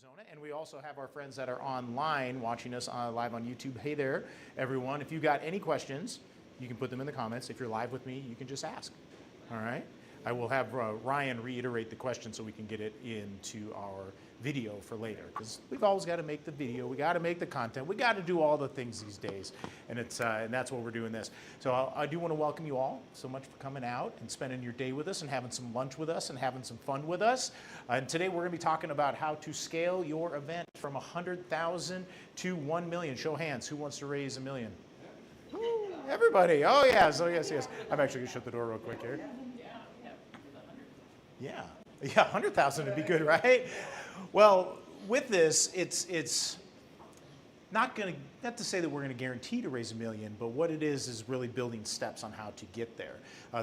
Arizona. And we also have our friends that are online watching us live on YouTube. Hey there, everyone. If you got any questions, you can put them in the comments. If you're live with me, you can just ask. All right? I will have Ryan reiterate the question so we can get it into our video for later. Because we've always got to make the video, we got to make the content, we got to do all the things these days, and and that's what we're doing this. So I do want to welcome you all so much for coming out and spending your day with us and having some lunch with us and having some fun with us. And today we're going to be talking about how to scale your event from 100,000 to 1 million. Show hands, who wants to raise $1 million? Woo, everybody. Oh yes, oh yes, yes. I'm actually going to shut the door real quick here. Yeah, 100,000 would be good, right? Well, with this, it's not to say that we're going to guarantee to raise $1 million, but what it is really building steps on how to get there.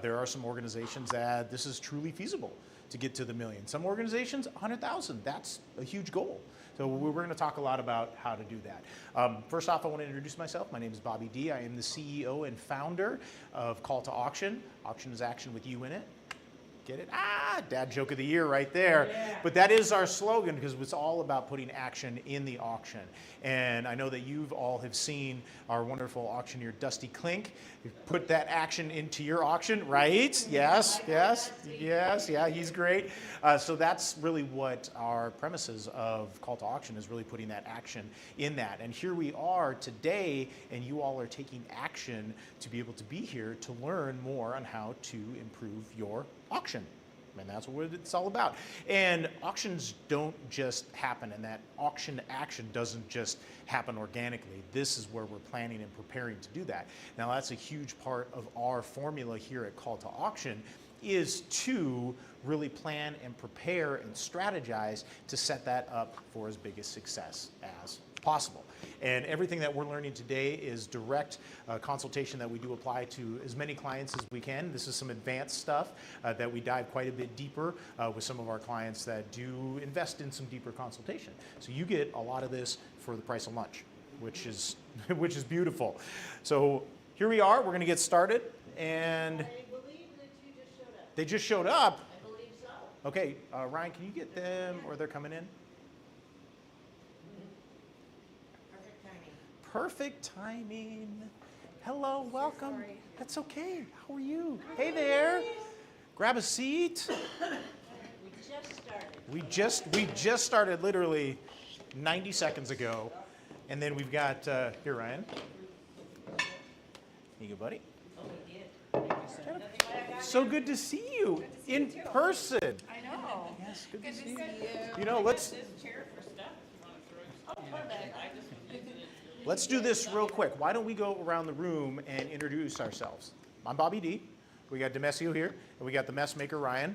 There are some organizations that this is truly feasible to get to the $1 million. Some organizations, 100,000. That's a huge goal. So we're going to talk a lot about how to do that. First off, I want to introduce myself. My name is Bobby D. I am the CEO and founder of Call to Auction. Auction is action with you in it. Get it? Dad joke of the year right there. Yeah. But that is our slogan because it's all about putting action in the auction. And I know that you all have seen our wonderful auctioneer, Dusty Klink, put that action into your auction, right? Yes, yes, yes, yeah, he's great. So that's really what our premises of Call to Auction is, really putting that action in that. And here we are today, and you all are taking action to be able to be here to learn more on how to improve your auction. And that's what it's all about. And auctions don't just happen, and that auction action doesn't just happen organically. This is where we're planning and preparing to do that. Now that's a huge part of our formula here at Call to Auction, is to really plan and prepare and strategize to set that up for as big a success as possible. And everything that we're learning today is direct consultation that we do apply to as many clients as we can. This is some advanced stuff that we dive quite a bit deeper with some of our clients that do invest in some deeper consultation. So you get a lot of this for the price of lunch, which is beautiful. So here we are. We're going to get started. And I believe that you just showed up. They just showed up. I believe so. Okay, Ryan, can you get them, or they're coming in? Perfect timing. Hello, welcome. Sorry. That's okay. How are you? Hey there. Grab a seat. We just started. We just started literally 90 seconds ago. And then we've got, here, Ryan. Here you go, buddy. Oh, we did. So good to see you in person. I know. Yes, good to see you. you. You know, let's This chair for stuff. let's do this real quick. Why don't we go around the room and introduce ourselves? I'm Bobby D. We got Demesio here, and we got the mess maker, Ryan.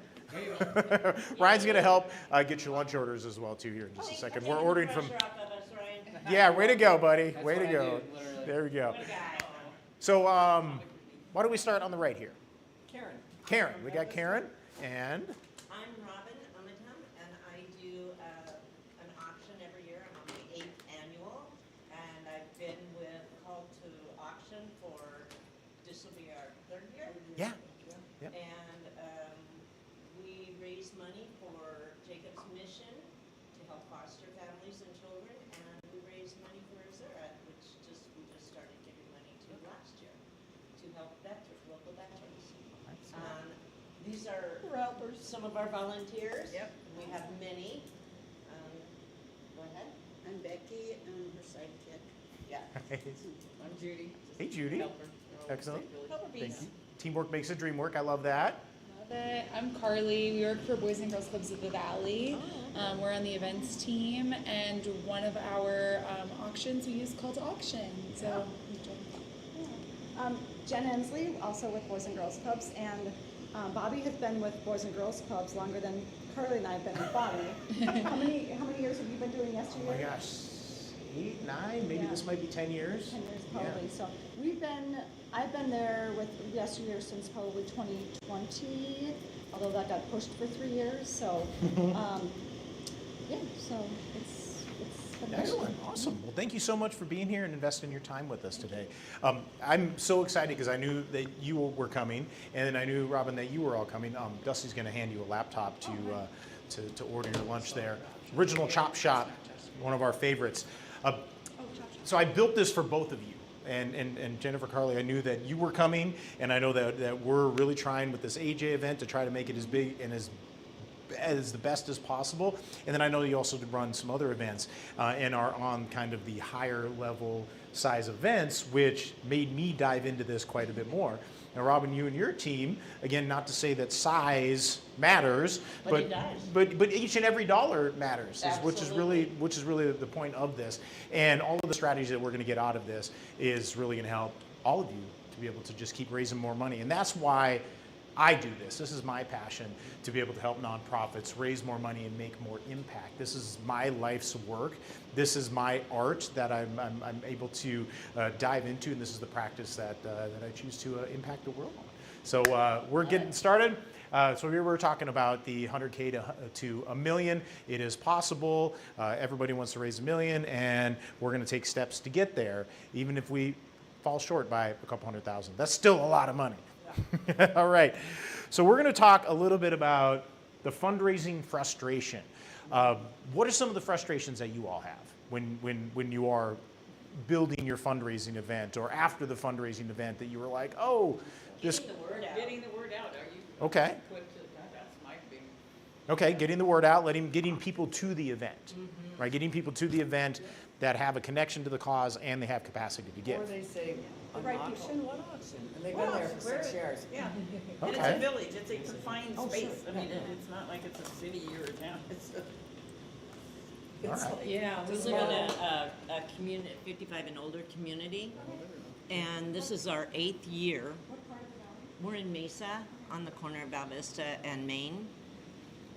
Ryan's going to help get your lunch orders as well, too, here in just a second. We're ordering from... Yeah, way to go, buddy. Way to go. There we go. So why don't we start on the right here? Karen. Karen. We got Karen, and... I'm Robin Umatum, and I do an auction every year. I'm on the 8th annual, and I've been with Call to Auction for, this will be our 3rd year. Yeah. Yep. And we raise money for Jacob's Mission to help foster families and children, and we raise money for Azura, which we just started giving money to last year to help local veterans. These are some of our volunteers. Yep. We have many. Go ahead. I'm Becky, and her sidekick. Yeah. I'm Judy. Hey, Judy. Helper. Excellent. Helper Thank bees. you. Teamwork makes the dream work. I love that. Love it. I'm Carly. We work for Boys and Girls Clubs of the Valley. We're on the events team, and one of our auctions we use Call to Auction. So, Jen Ensley, also with Boys and Girls Clubs, and Bobby has been with Boys and Girls Clubs longer than Carly and I have been with Bobby. How many years have you been doing yesteryear? Oh my gosh, 8, 9, maybe this might be 10 years. 10 years probably. So I've been there with yesteryear since probably 2020, although that got pushed for 3 years. So yeah, so it's been great. Excellent, awesome. Well, thank you so much for being here and investing your time with us today. I'm so excited because I knew that you were coming, and then I knew, Robin, that you were all coming. Dusty's going to hand you a laptop to order your lunch there. original Chop Shop, one of our favorites. So I built this for both of you. And Jennifer, Carly, I knew that you were coming, and I know that we're really trying with this AJ event to try to make it as big and as the best as possible. And then I know you also run some other events and are on kind of the higher level size events, which made me dive into this quite a bit more. Now, Robin, you and your team, again, not to say that size matters, But it does. but each and every dollar matters, which is really the point of this. And all of the strategies that we're going to get out of this is really going to help all of you to be able to just keep raising more money. And that's why I do this. This is my passion, to be able to help nonprofits raise more money and make more impact. This is my life's work. This is my art that I'm able to dive into, and this is the practice that I choose to impact the world on. So we're getting started. So we were talking about the 100K to $1 million. It is possible. Everybody wants to raise $1 million, and we're going to take steps to get there, even if we fall short by a couple $100,000. That's still a lot of money. All right. So we're going to talk a little bit about the fundraising frustration. What are some of the frustrations that you all have when you are building your fundraising event, or after the fundraising event that you were like, oh, this. Getting the word out. Getting the word out, are you? Okay. Quick to that, that's my big. Okay, getting the word out, getting people to the event, right? Getting people to the event that have a connection to the cause and they have capacity to give. Or they say, an right auction, what auction? And they've been there for 6 years. Yeah, and it's Okay. a village, it's a confined Oh, space, sure. I mean, it's not like it's a city or a town, it's a. It's All right. like- Yeah, we it's live in small. a community, 55 and older community, and this is our 8th year. We're in Mesa, on the corner of Val Vista and Main,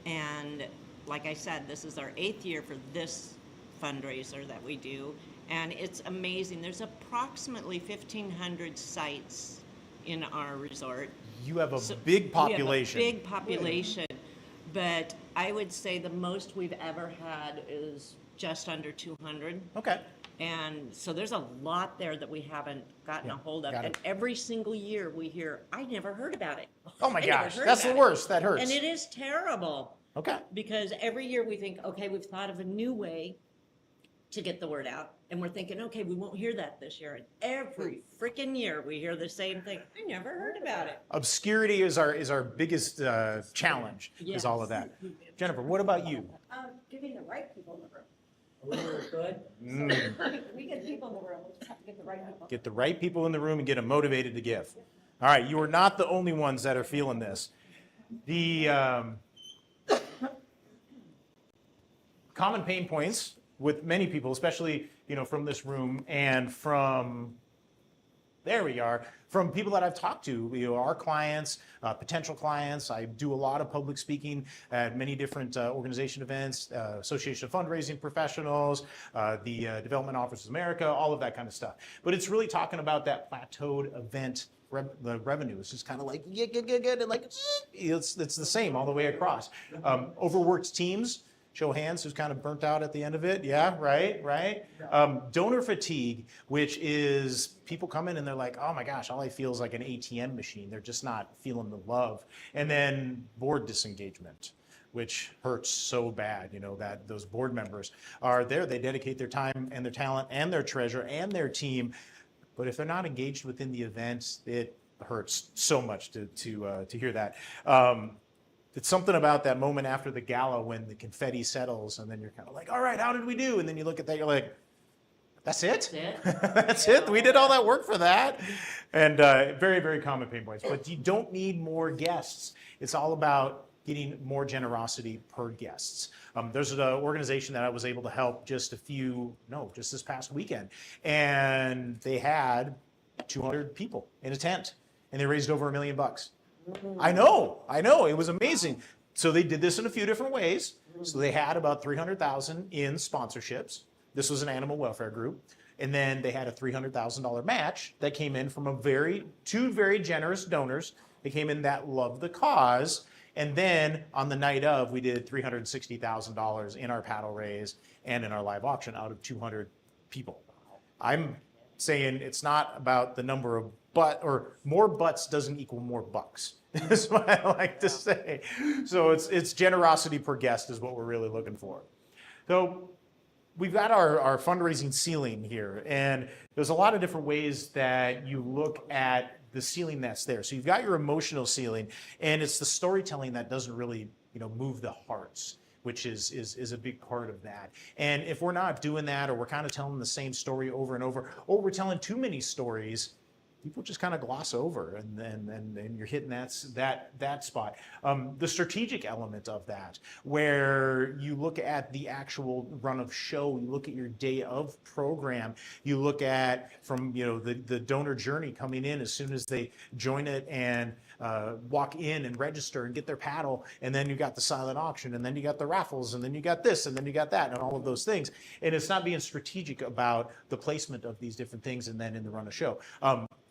and like I said, this is our 8th year for this fundraiser that we do, and it's amazing. There's approximately 1,500 sites in our resort. You have a So big population. We have a big population, but I would say the most we've ever had is just under 200. Okay. And so there's a lot there that we haven't gotten a hold of. got it. And every single year we hear, I never heard about it. Oh my I never gosh, heard that's the about it." worst. That hurts. And it is terrible, Okay. because every year we think, okay, we've thought of a new way to get the word out. And we're thinking, okay, we won't hear that this year. And every freaking year we hear the same thing. I never heard about it. Obscurity is our biggest challenge. Is all of that. Jennifer, what about you? Getting the right people in the room. Good. We get people in the room, we just have to get the right people. Get the right people in the room and get them motivated to give. All right, you are not the only ones that are feeling this. The common pain points with many people, especially from this room and from from people that I've talked to, our clients, potential clients. I do a lot of public speaking at many different organization events, Association of Fundraising Professionals, the Development Office of America, all of that kind of stuff. But it's really talking about that plateaued event. The revenue is just kind of like get, and like it's the same all the way across. Overworked teams. Show of hands who's kind of burnt out at the end of it. Yeah, right. Donor fatigue, which is people come in and they're like, oh my gosh, all I feel is like an ATM machine. They're just not feeling the love. And then board disengagement, which hurts so bad, that those board members are there. They dedicate their time and their talent and their treasure and their team. But if they're not engaged within the event, it hurts so much to hear that. It's something about that moment after the gala when the confetti settles and then you're kind of like, all right, how did we do? And then you look at that, you're like, that's it? That's it? We did all that work for that? And very, very common pain points. But you don't need more guests. It's all about getting more generosity per guests. There's an organization that I was able to help just this past weekend. And they had 200 people in a tent. And they raised over $1 million. I know, it was amazing. So they did this in a few different ways. So they had about $300,000 in sponsorships. This was an animal welfare group. And then they had a $300,000 match that came in from two very generous donors. They came in that loved the cause. And then on the night of, we did $360,000 in our paddle raise and in our live auction out of 200 people. I'm saying it's not about the number of more butts doesn't equal more bucks. That's what I like to say. So it's generosity per guest is what we're really looking for. So we've got our fundraising ceiling here, and there's a lot of different ways that you look at the ceiling that's there. So you've got your emotional ceiling, and it's the storytelling that doesn't really, move the hearts, which is a big part of that. And if we're not doing that, or we're kind of telling the same story over and over, or we're telling too many stories, people just kind of gloss over, and you're hitting that spot. The strategic element of that, where you look at the actual run of show, you look at your day of program, you look at from the donor journey coming in as soon as they join it and walk in and register and get their paddle, and then you got the silent auction, and then you got the raffles, and then you got this, and then you got that, and all of those things. And it's not being strategic about the placement of these different things, and then in the run of show.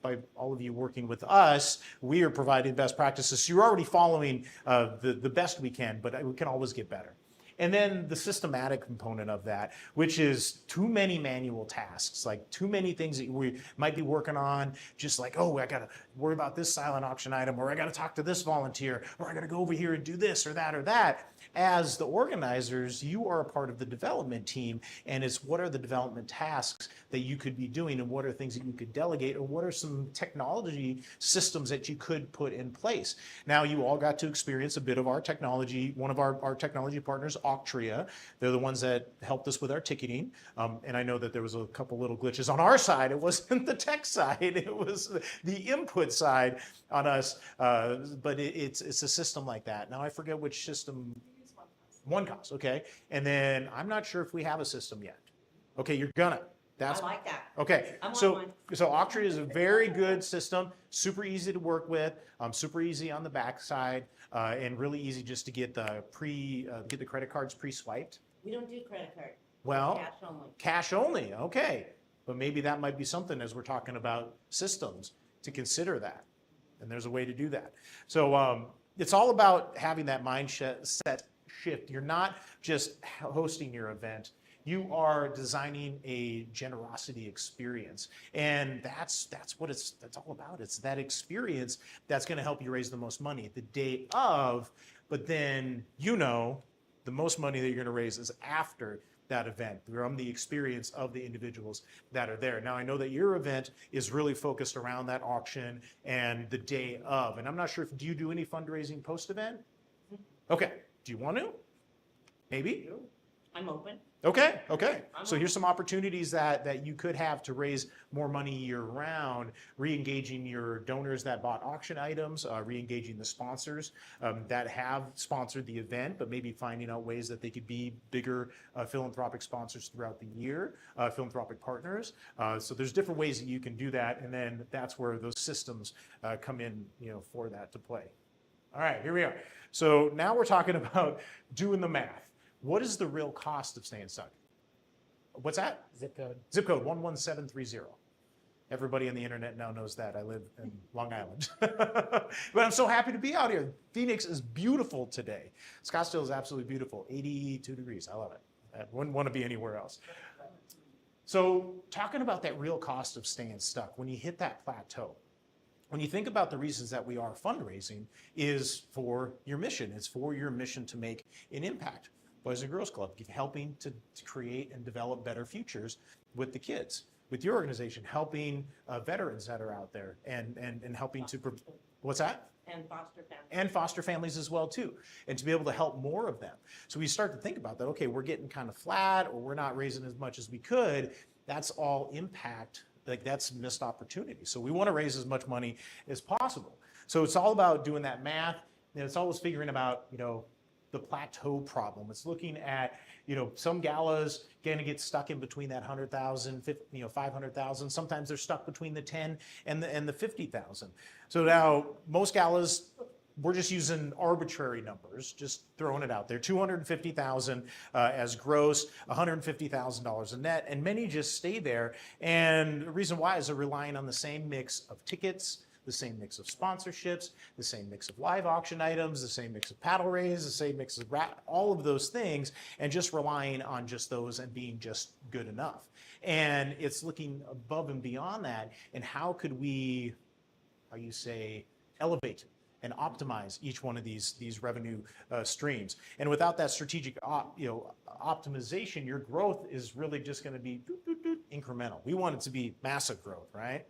By all of you working with us, we are providing best practices. So you're already following the best we can, but we can always get better. And then the systematic component of that, which is too many manual tasks, like too many things that we might be working on, just like, oh, I got to worry about this silent auction item, or I got to talk to this volunteer, or I got to go over here and do this or that or that. As the organizers, you are a part of the development team, and it's what are the development tasks that you could be doing, and what are things that you could delegate, or what are some technology systems that you could put in place. Now, you all got to experience a bit of our technology, one of our technology partners, Octria. They're the ones that helped us with our ticketing. And I know that there was a couple little glitches on our side. It wasn't the tech side, it was the input side on us. But it's a system like that. Now I forget which system. OneCost, okay. And then I'm not sure if we have a system yet. Okay, you're gonna. I like that. Okay, I want so one. Octria is a very good system, super easy to work with, super easy on the backside, and really easy just to get the credit cards pre-swiped. We don't do credit card. Well, Cash only. cash only, okay. But maybe that might be something as we're talking about systems to consider that. And there's a way to do that. So it's all about having that mindset shift. You're not just hosting your event. You are designing a generosity experience, and that's what that's all about. It's that experience that's going to help you raise the most money the day of, but then the most money that you're going to raise is after that event, from the experience of the individuals that are there. Now, I know that your event is really focused around that auction and the day of, and I'm not sure do you do any fundraising post-event? Okay, do you want to? Maybe? I'm open. Okay. So here's some opportunities that you could have to raise more money year-round, re-engaging your donors that bought auction items, re-engaging the sponsors that have sponsored the event, but maybe finding out ways that they could be bigger philanthropic sponsors throughout the year, philanthropic partners. So there's different ways that you can do that, and then that's where those systems come in, for that to play. All right, here we are. So now we're talking about doing the math. What is the real cost of staying stuck? What's that? Zip code. Zip code 11730. Everybody on the internet now knows that. I live in Long Island. But I'm so happy to be out here. Phoenix is beautiful today. Scottsdale is absolutely beautiful. 82 degrees. I love it. I wouldn't want to be anywhere else. So talking about that real cost of staying stuck, when you hit that plateau, when you think about the reasons that we are fundraising is for your mission. It's for your mission to make an impact. Boys and Girls Club, helping to create and develop better futures with the kids, with your organization, helping veterans that are out there and helping to, what's that? And foster families. And foster families as well too, and to be able to help more of them. So we start to think about that, okay, we're getting kind of flat, or we're not raising as much as we could. That's all impact, like that's missed opportunity. So we want to raise as much money as possible. So it's all about doing that math, and it's always figuring about, the plateau problem. It's looking at, some galas going to get stuck in between that 100,000, 500,000. Sometimes they're stuck between the 10 and the 50,000. So now most galas, we're just using arbitrary numbers, just throwing it out there. 250,000 as gross, $150,000 a net, and many just stay there. And the reason why is they're relying on the same mix of tickets, the same mix of sponsorships, the same mix of live auction items, the same mix of paddle rays, the same mix of all of those things, and just relying on just those and being just good enough. And it's looking above and beyond that, and how could we, elevate and optimize each one of these revenue streams. And without that strategic optimization, your growth is really just going to be incremental. We want it to be massive growth, right?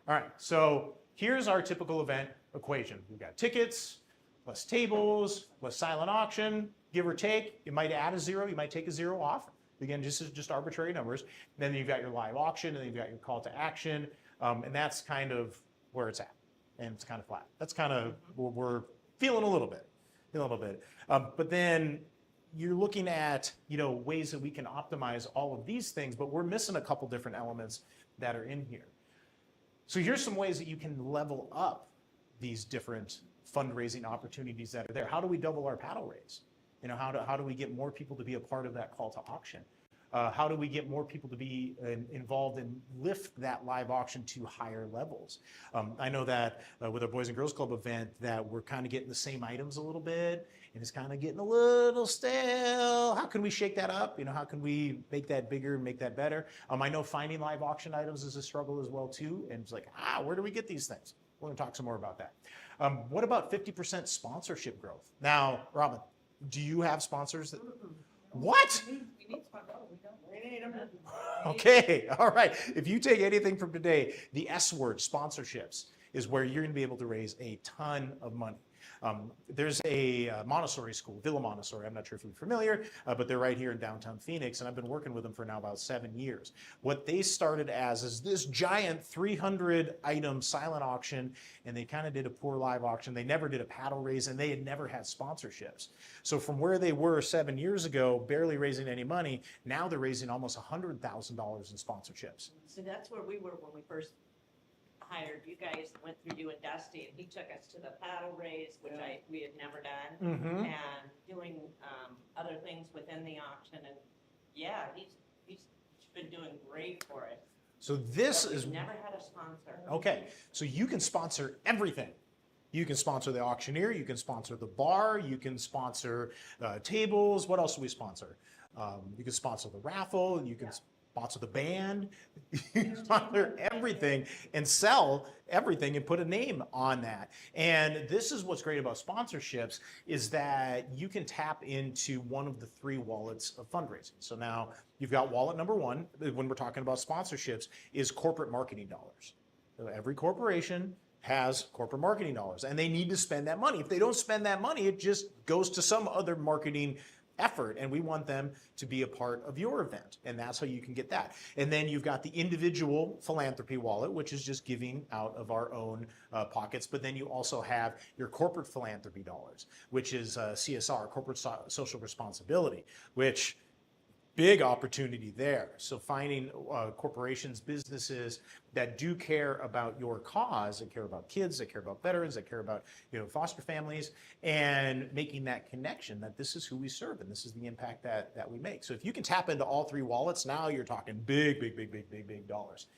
All right, so here's our typical event equation. We've got tickets, plus tables, plus silent auction, give or take. You might add a zero, you might take a zero off. Again, just arbitrary numbers. Then you've got your live auction, and then you've got your call to action, and that's kind of where it's at. And it's kind of flat. That's kind of what we're feeling a little bit. But then you're looking at ways that we can optimize all of these things, but we're missing a couple different elements that are in here. So here's some ways that you can level up these different fundraising opportunities that are there. How do we double our paddle raise? How do we get more people to be a part of that call to auction? How do we get more people to be involved and lift that live auction to higher levels? I know that with our Boys and Girls Club event that we're kind of getting the same items a little bit, and it's kind of getting a little stale. How can we shake that up? How can we make that bigger and make that better? I know finding live auction items is a struggle as well too, and it's like, where do we get these things? We're going to talk some more about that. What about 50% sponsorship growth? Now, Robin, do you have sponsors? What? We need sponsors. We don't. We need 'em. Okay, all right. If you take anything from today, the S word, sponsorships, is where you're going to be able to raise a ton of money. There's a Montessori school, Villa Montessori. I'm not sure if you're familiar, but they're right here in downtown Phoenix, and I've been working with them for now about 7 years. What they started as is this giant 300-item silent auction, and they kind of did a poor live auction. They never did a paddle raise, and they had never had sponsorships. So from where they were 7 years ago, barely raising any money, now they're raising almost $100,000 in sponsorships. So that's where we were when we first hired you guys, went through you and Dusty, and he took us to the paddle race, which we had never done, Mm-hmm. and doing other things within the auction, and yeah, he's been doing great for it. So this But is we've never had a sponsor. okay. So you can sponsor everything. You can sponsor the auctioneer. You can sponsor the bar. You can sponsor tables. What else do we sponsor? You can sponsor the raffle. You can sponsor the band. You can sponsor everything and sell everything and put a name on that. And this is what's great about sponsorships is that you can tap into one of the 3 wallets of fundraising. So now you've got wallet number 1 when we're talking about sponsorships is corporate marketing dollars. So every corporation has corporate marketing dollars and they need to spend that money. If they don't spend that money, it just goes to some other marketing effort, and we want them to be a part of your event, and that's how you can get that. And then you've got the individual philanthropy wallet, which is just giving out of our own pockets, but then you also have your corporate philanthropy dollars, which is CSR, corporate social responsibility, which big opportunity there. So finding corporations, businesses that do care about your cause, that care about kids, that care about veterans, that care about foster families, and making that connection that this is who we serve and this is the impact that we make. So if you can tap into all 3 wallets, now you're talking big dollars.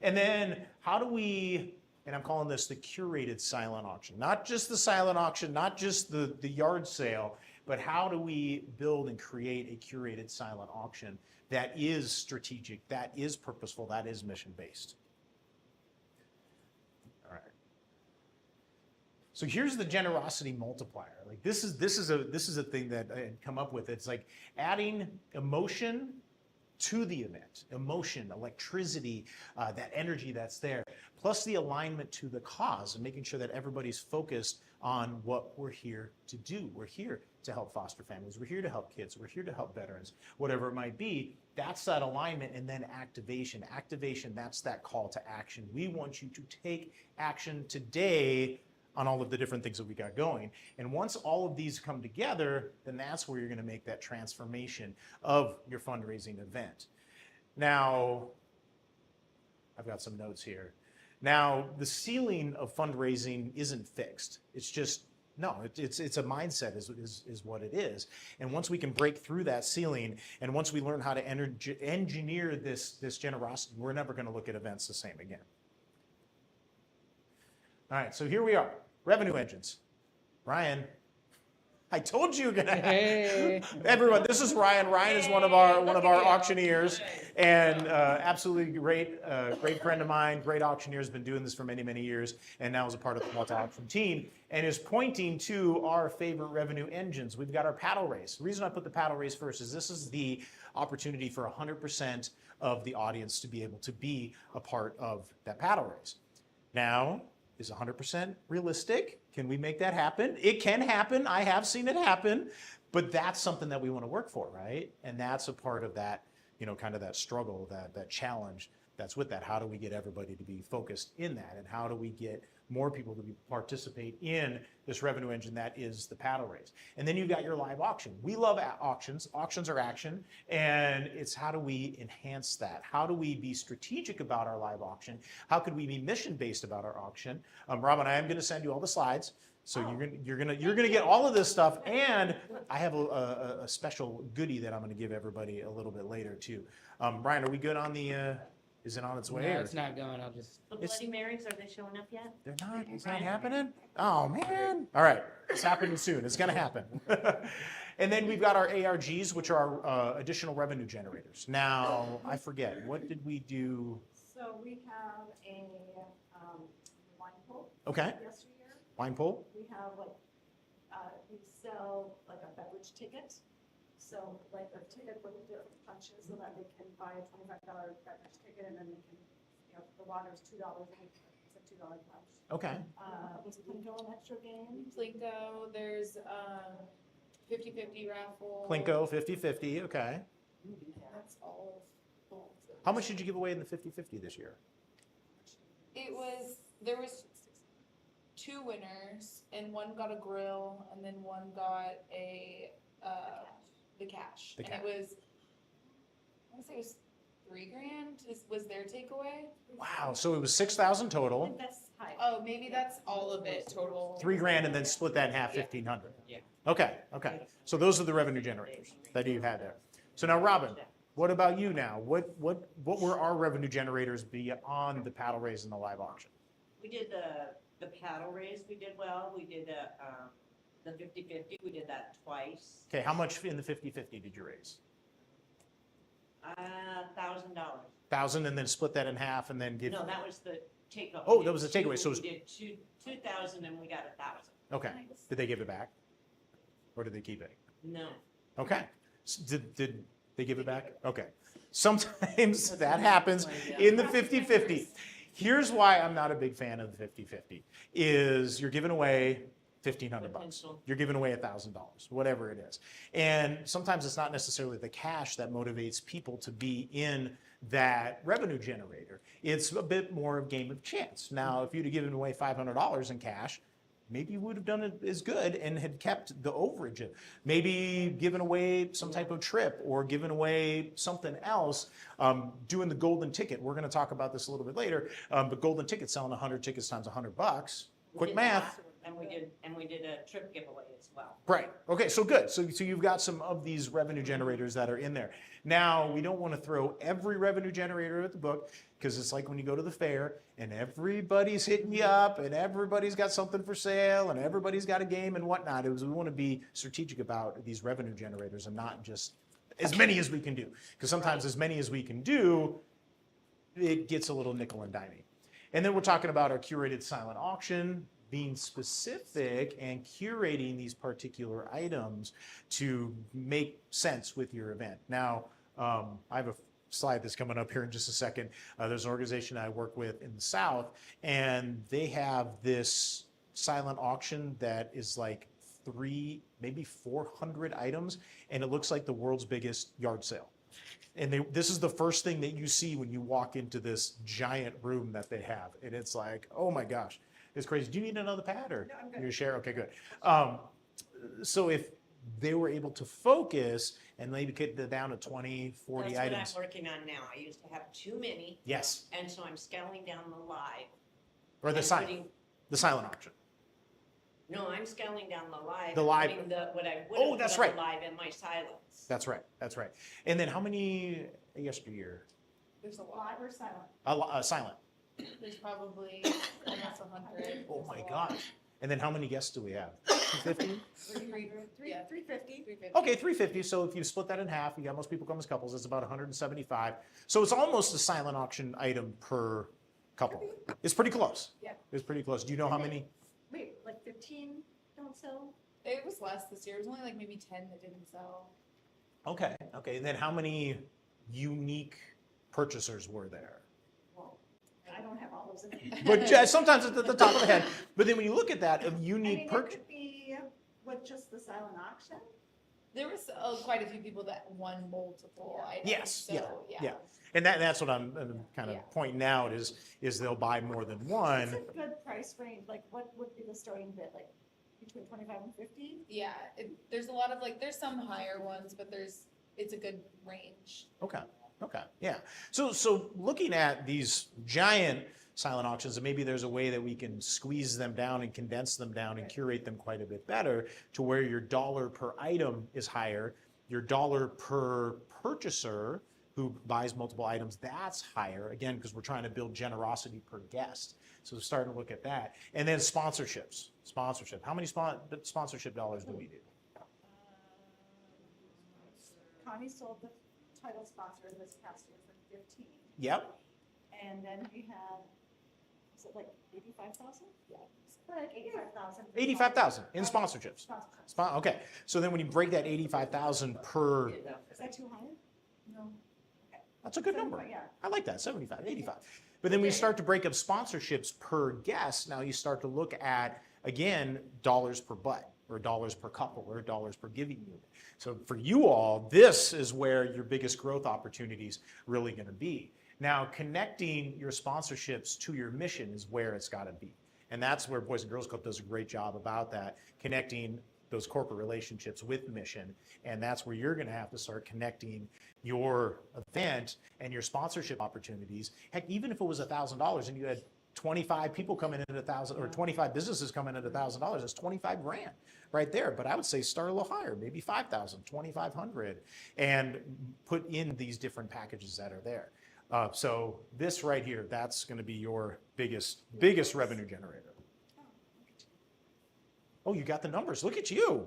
And then how do we, and I'm calling this the curated silent auction, not just the silent auction, not just the yard sale, but how do we build and create a curated silent auction that is strategic, that is purposeful, that is mission-based? All right. So here's the generosity multiplier. Like this is a thing that I had come up with. It's like adding emotion to the event, emotion, electricity, that energy that's there, plus the alignment to the cause and making sure that everybody's focused on what we're here to do. We're here to help foster families. We're here to help kids. We're here to help veterans, whatever it might be. That's that alignment. And then activation. Activation, that's that call to action. We want you to take action today on all of the different things that we got going. And once all of these come together, then that's where you're going to make that transformation of your fundraising event. Now, I've got some notes here. Now, the ceiling of fundraising isn't fixed. It's just, no, it's a mindset is what it is. And once we can break through that ceiling, and once we learn how to engineer this generosity, we're never going to look at events the same again. All right, so here we are, revenue engines. Brian, I told you you're gonna. Hey. Everyone, this is Ryan. Ryan is one of our auctioneers, and absolutely great friend of mine. Great auctioneer, has been doing this for many years, and now is a part of the multi-auction team, and is pointing to our favorite revenue engines. We've got our paddle race. The reason I put the paddle race first is this is the opportunity for 100% of the audience to be able to be a part of that paddle race. Now, is 100% realistic? Can we make that happen? It can happen. I have seen it happen, but that's something that we want to work for, right? And that's a part of that, kind of that struggle, that challenge that's with that. How do we get everybody to be focused in that? And how do we get more people to participate in this revenue engine that is the paddle race? And then you've got your live auction. We love auctions. Auctions are action. And it's how do we enhance that? How do we be strategic about our live auction? How could we be mission-based about our auction? Robin, I am going to send you all the slides. So you're gonna get all of this stuff, and I have a special goodie that I'm going to give everybody a little bit later too. Brian, are we good on the? Is it on its way? No, or? it's not going. I'll just. The Bloody Marys, are they showing up yet? They're not. It's not happening. Oh man! All right, it's happening soon. It's going to happen. And then we've got our ARGs, which are our additional revenue generators. Now I forget, what did we do? So we have a wine pool Okay, yesteryear. wine pool. We have we sell like a beverage ticket. So like a ticket with different punches so that they can buy a $25 beverage ticket and then they can, the water is $2 and it's a $2 punch. Okay. Was Plinko an extra game? Plinko, there's 50-50 raffle. Plinko 50-50. Okay. That's all. How much did you give away in the 50-50 this year? There was 2 winners, and one got a grill, and then one got the cash. The And it was, I want to say it was $3,000 was their takeaway. Wow. So it was 6,000 total. That's high. Oh, maybe that's all of it total. $3,000 and then split that in half, 1,500. Yeah. Okay. So those are the revenue generators that you had there. So now, Robin, what about you now? What were our revenue generators beyond the paddle raise and the live auction? We did the paddle raise, we did well. We did the 50-50, we did that twice. Okay, how much in the 50-50 did you raise? $1,000. 1,000 and then split that in half and then give. No, that was the takeout. Oh, that was the takeaway, so it was- We did 2,000 and we got 1,000. Okay. Did they give it back? Or did they keep it? No. Okay. Did they give it back? Okay. Sometimes that happens in the 50-50. Here's why I'm not a big fan of the 50-50 is you're giving away $1,500. Potential. You're giving away $1,000, whatever it is. And sometimes it's not necessarily the cash that motivates people to be in that revenue generator. It's a bit more of a game of chance. Now, if you'd have given away $500 in cash, maybe you would have done it as good and had kept the overage. Maybe given away some type of trip or given away something else. Doing the golden ticket. We're going to talk about this a little bit later. But golden ticket selling 100 tickets times $100. We Quick did math. that, And we did a trip giveaway as well. Right. Okay, so good. So you've got some of these revenue generators that are in there. Now, we don't want to throw every revenue generator at the book because it's like when you go to the fair and everybody's hitting you up and everybody's got something for sale and everybody's got a game and whatnot. We want to be strategic about these revenue generators and not just as many as we can do. Because sometimes as many as we can do, it gets a little nickel and dimey. And then we're talking about our curated silent auction, being specific and curating these particular items to make sense with your event. Now, I have a slide that's coming up here in just a second. There's an organization I work with in the South, and they have this silent auction that is like 300, maybe 400 items, and it looks like the world's biggest yard sale. And this is the first thing that you see when you walk into this giant room that they have. And it's like, oh my gosh. It's crazy. Do you need another pad or you share? Okay, good. So if they were able to focus and maybe get it down to 20, 40 That's items. what I'm working on now. I used to have too many. Yes. And so I'm scaling down the live. Or the and silent, putting- the silent auction. No, I'm scaling down the live. The and live. putting what I would Oh, have that's put on right. the live in my silence. That's right. That's right. And then how many yesteryear? There's a lot. Live or silent? Silent. There's probably almost 100. Oh my gosh. And then how many guests do we have? 250? 350. Okay, 350. So if you split that in half, you got most people come as couples, it's about 175. So it's almost a silent auction item per couple. It's pretty close. Yeah. It's pretty close. Do you know how many? Wait, like 15 don't sell? It was less this year. It was only like maybe 10 that didn't sell. Okay, okay. And then how many unique purchasers were there? Well, I don't have all those in there. But sometimes it's at the top of the head. But then when you look at that, of I unique mean, it purchase. could be with just the silent auction. There was quite a few people that won multiple items. Yes, So, yeah. And that's what I'm kind of Yeah. pointing out is they'll buy more than It's one. a good price range, like what would be the starting bid, like between 25 and 50? Yeah, there's a lot of like, there's some higher ones, but it's a good range. Okay, okay, yeah. So looking at these giant silent auctions, and maybe there's a way that we can squeeze them down and condense them down and curate them quite a bit better to where your dollar per item is higher, your dollar per purchaser who buys multiple items, that's higher, again, because we're trying to build generosity per guest. So we're starting to look at that. And then sponsorships. Sponsorship. How many sponsorship dollars do we do? Connie sold the title sponsor this past year for 15. Yep. And then we had, was it like 85,000? Yeah. Like 85,000. 85,000 in sponsorships. Sponsorships. Okay, so then when you break that 85,000 per, Is that too high? No. that's a good number. Yeah. I like that, 75, 85. But then we start to break up sponsorships per guest. Now you start to look at, again, dollars per butt, or dollars per couple, or dollars per giving unit. So for you all, this is where your biggest growth opportunities really going to be. Now, connecting your sponsorships to your mission is where it's got to be. And that's where Boys and Girls Club does a great job about that, connecting those corporate relationships with mission. And that's where you're going to have to start connecting your event and your sponsorship opportunities. Heck, even if it was $1,000 and you had 25 people coming in at $1,000 or 25 businesses coming in at $1,000, that's 25 grand right there. But I would say start a little higher, maybe 5,000, 2,500, and put in these different packages that are there. So this right here, that's going to be your biggest revenue generator. Oh, you got the numbers. Look at you.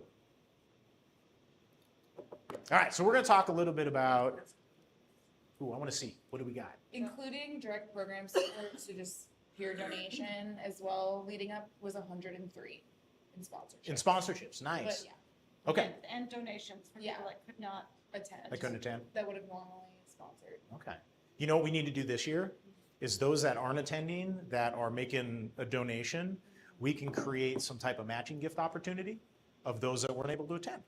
All right, so we're going to talk a little bit about, ooh, I want to see. What do we got? Including direct program support, so just pure donation as well, leading up was 103 in sponsorship. In sponsorships, But nice. yeah, Okay. And donations for Yeah. people that could not. attend. I couldn't attend. That would have normally sponsored. Okay. You know what we need to do this year? Is those that aren't attending, that are making a donation, we can create some type of matching gift opportunity of those that weren't able to attend.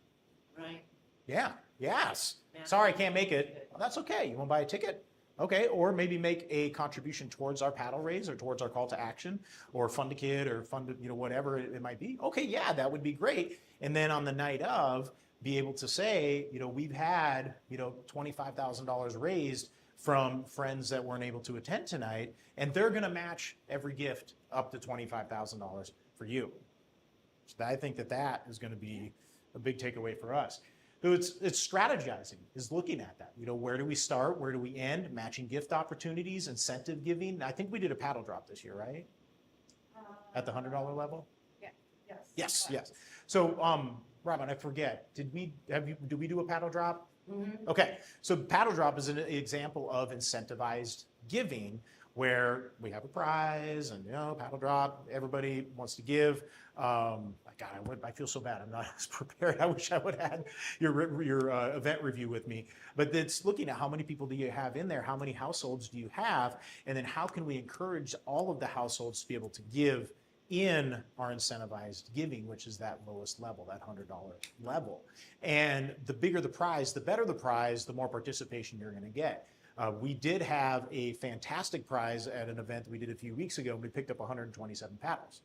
Right. Yeah, yes. Sorry, I can't make it. Well, that's okay. You want to buy a ticket? Okay, or maybe make a contribution towards our paddle raise or towards our call to action or fund a kid or fund, whatever it might be. Okay, yeah, that would be great. And then on the night of, be able to say, we've had, $25,000 raised from friends that weren't able to attend tonight, and they're going to match every gift up to $25,000 for you. So I think that is going to be a big takeaway for us. So it's strategizing, is looking at that. Where do we start? Where do we end? Matching gift opportunities, incentive giving. I think we did a paddle drop this year, right? At the $100 level? Yes. Yes. So, Robin, I forget. Did we do a paddle drop? Mm-hmm. Okay. So paddle drop is an example of incentivized giving, where we have a prize and paddle drop. Everybody wants to give. God, I feel so bad. I'm not as prepared. I wish I would have had your event review with me. But it's looking at how many people do you have in there, how many households do you have, and then how can we encourage all of the households to be able to give in our incentivized giving, which is that lowest level, that $100 level. And the bigger the prize, the better the prize, the more participation you're going to get. We did have a fantastic prize at an event that we did a few weeks ago. We picked up 127 paddles.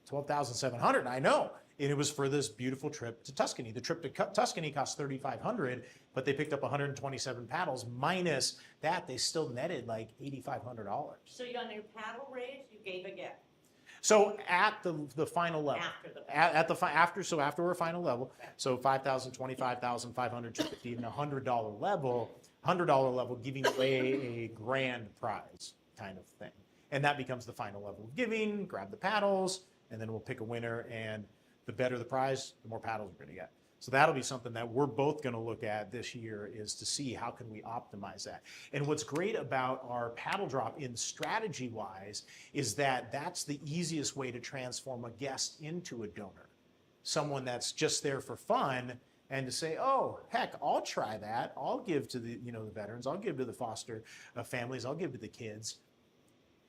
12,700, I know. And it was for this beautiful trip to Tuscany. The trip to Tuscany cost $3,500, but they picked up 127 paddles. Minus that, they still netted like $8,500. So you on your paddle raise, you gave a gift So at the final level, after the. after our final level, so 5,000, 25,000, 500, 250, even $100 level, giving away a grand prize kind of thing. And that becomes the final level of giving, grab the paddles, and then we'll pick a winner, and the better the prize, the more paddles we're going to get. So that'll be something that we're both going to look at this year, is to see how can we optimize that. And what's great about our paddle drop in strategy wise is that that's the easiest way to transform a guest into a donor. Someone that's just there for fun, and to say, oh, heck, I'll try that. I'll give to the, the veterans. I'll give to the foster families. I'll give to the kids.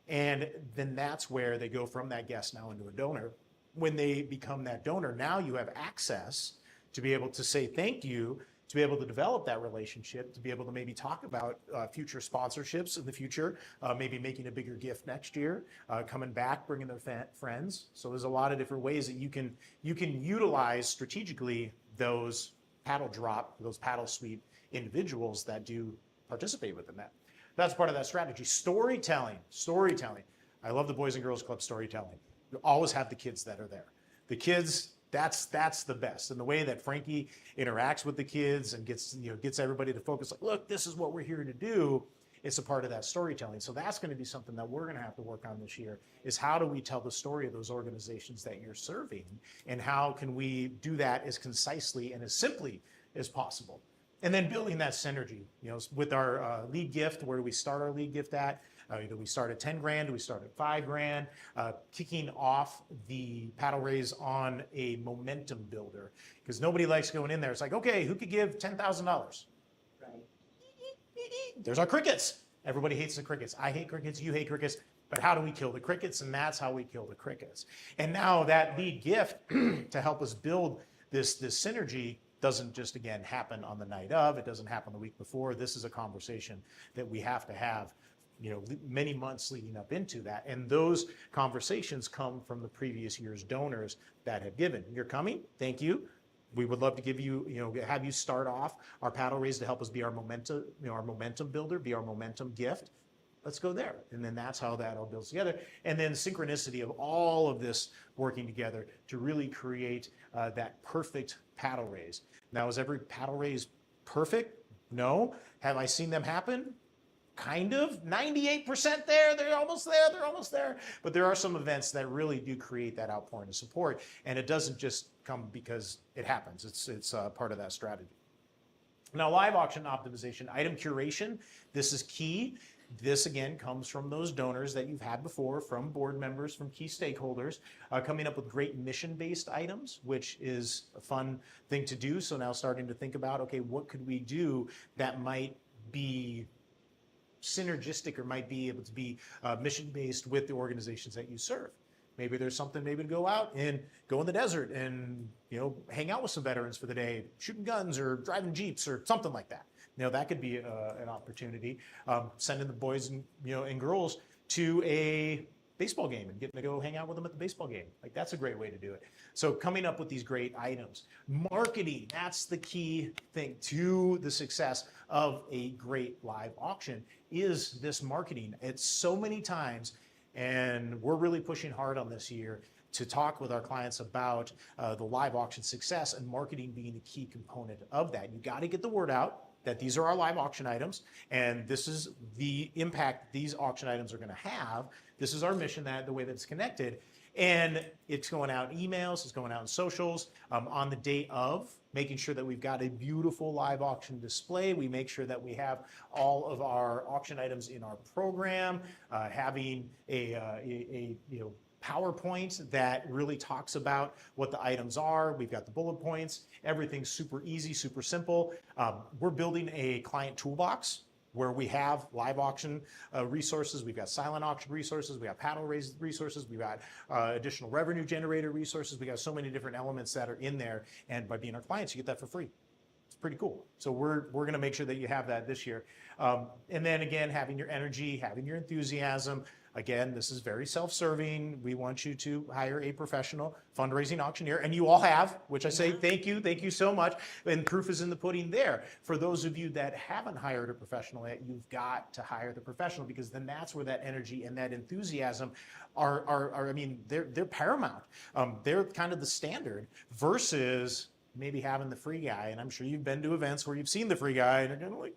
And then that's where they go from that guest now into a donor. When they become that donor, now you have access to be able to say thank you, to be able to develop that relationship, to be able to maybe talk about future sponsorships in the future, maybe making a bigger gift next year, coming back, bringing their friends. So there's a lot of different ways that you can utilize strategically those paddle drop, those paddle sweep individuals that do participate within that. That's part of that strategy. Storytelling. I love the Boys and Girls Club storytelling. You always have the kids that are there. The kids, that's the best. And the way that Frankie interacts with the kids and gets everybody to focus, like, look, this is what we're here to do. It's a part of that storytelling. So that's going to be something that we're going to have to work on this year, is how do we tell the story of those organizations that you're serving, and how can we do that as concisely and as simply as possible. And then building that synergy, with our lead gift. Where do we start our lead gift at? Do we start at 10 grand? Do we start at 5 grand? Kicking off the paddle raise on a momentum builder, because nobody likes going in there. It's like, okay, who could give $10,000? There's our crickets. Everybody hates the crickets. I hate crickets. You hate crickets. But how do we kill the crickets? And that's how we kill the crickets. And now that lead gift to help us build this synergy doesn't just, again, happen on the night of. It doesn't happen the week before. This is a conversation that we have to have, many months leading up into that. And those conversations come from the previous year's donors that have given. You're coming. Thank you. We would love to give you, have you start off our paddle raise to help us be our momentum, our momentum builder, be our momentum gift. Let's go there. And then that's how that all builds together. And then synchronicity of all of this working together to really create that perfect paddle raise. Now, is every paddle raise perfect? No. Have I seen them happen? Kind of. 98% there. They're almost there. But there are some events that really do create that outpouring of support. And it doesn't just come because it happens. It's part of that strategy. Now, live auction optimization, item curation. This is key. This, again, comes from those donors that you've had before, from board members, from key stakeholders, coming up with great mission-based items, which is a fun thing to do. So now starting to think about, okay, what could we do that might be synergistic or might be able to be mission-based with the organizations that you serve. Maybe there's something maybe to go out and go in the desert and hang out with some veterans for the day, shooting guns or driving Jeeps or something like that. That could be an opportunity. Sending the boys and girls to a baseball game and getting to go hang out with them at the baseball game. Like, that's a great way to do it. So coming up with these great items. Marketing, that's the key thing to the success of a great live auction, is this marketing. It's so many times, and we're really pushing hard on this year to talk with our clients about the live auction success, and marketing being a key component of that. You got to get the word out that these are our live auction items, and this is the impact these auction items are going to have. This is our mission, that the way that it's connected. And it's going out in emails, it's going out in socials, on the day of, making sure that we've got a beautiful live auction display. We make sure that we have all of our auction items in our program, having a PowerPoint that really talks about what the items are. We've got the bullet points. Everything's super easy, super simple. We're building a client toolbox where we have live auction resources. We've got silent auction resources. We got paddle raise resources. We've got additional revenue generator resources. We got so many different elements that are in there. And by being our clients, you get that for free. It's pretty cool. So we're going to make sure that you have that this year. And then again, having your energy, having your enthusiasm. Again, this is very self-serving. We want you to hire a professional fundraising auctioneer, and you all have, which I say thank you so much. And proof is in the pudding there. For those of you that haven't hired a professional yet, you've got to hire the professional, because then that's where that energy and that enthusiasm are I mean, they're paramount. They're kind of the standard versus maybe having the free guy. And I'm sure you've been to events where you've seen the free guy and you're kind of like,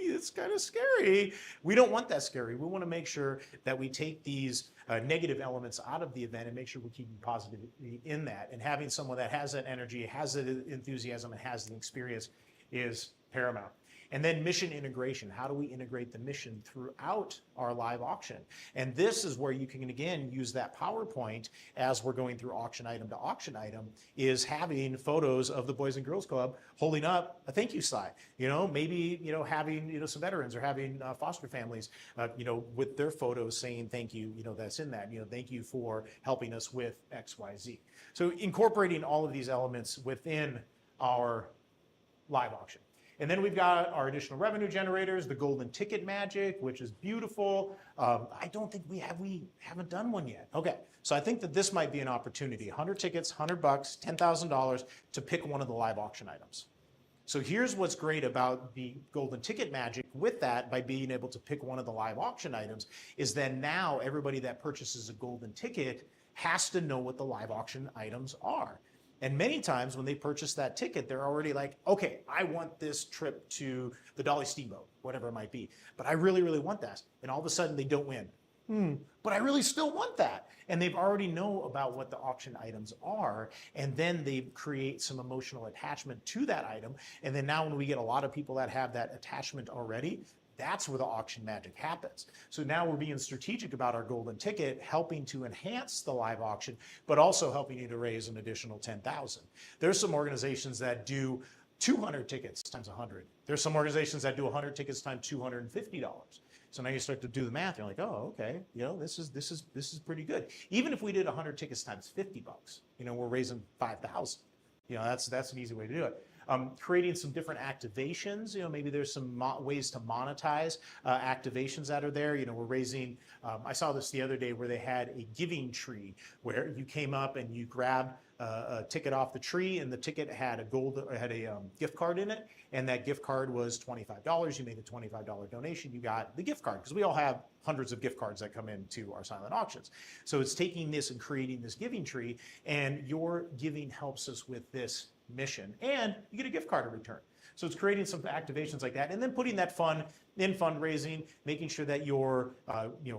it's kind of scary. We don't want that scary. We want to make sure that we take these negative elements out of the event and make sure we're keeping positivity in that. And having someone that has that energy, has that enthusiasm, and has the experience is paramount. And then mission integration. How do we integrate the mission throughout our live auction? And this is where you can, again, use that PowerPoint as we're going through auction item to auction item, is having photos of the Boys and Girls Club holding up a thank you slide. Maybe, having, some veterans or having foster families, with their photos saying thank you, that's in that, thank you for helping us with X, Y, Z. So incorporating all of these elements within our live auction. And then we've got our additional revenue generators, the golden ticket magic, which is beautiful. I don't think we haven't done one yet. Okay, so I think that this might be an opportunity. 100 tickets, $100, $10,000 to pick one of the live auction items. So here's what's great about the golden ticket magic with that, by being able to pick one of the live auction items, is that now everybody that purchases a golden ticket has to know what the live auction items are. And many times when they purchase that ticket, they're already like, okay, I want this trip to the Dolly Steamboat, whatever it might be, but I really, really want that. And all of a sudden they don't win. But I really still want that. And they've already know about what the auction items are. And then they create some emotional attachment to that item. And then now when we get a lot of people that have that attachment already, that's where the auction magic happens. So now we're being strategic about our golden ticket, helping to enhance the live auction, but also helping you to raise an additional 10,000. There's some organizations that do 200 tickets times 100. There's some organizations that do 100 tickets times $250. So now you start to do the math. You're like, oh, okay, this is pretty good. Even if we did 100 tickets times $50, we're raising 5,000. That's an easy way to do it. Creating some different activations, maybe there's some ways to monetize activations that are there. We're raising, I saw this the other day where they had a giving tree where you came up and you grabbed a ticket off the tree, and the ticket had a gift card in it, and that gift card was $25. You made a $25 donation, you got the gift card, because we all have hundreds of gift cards that come into our silent auctions. So it's taking this and creating this giving tree, and your giving helps us with this mission, and you get a gift card in return. So it's creating some activations like that, and then putting that fun in fundraising, making sure that your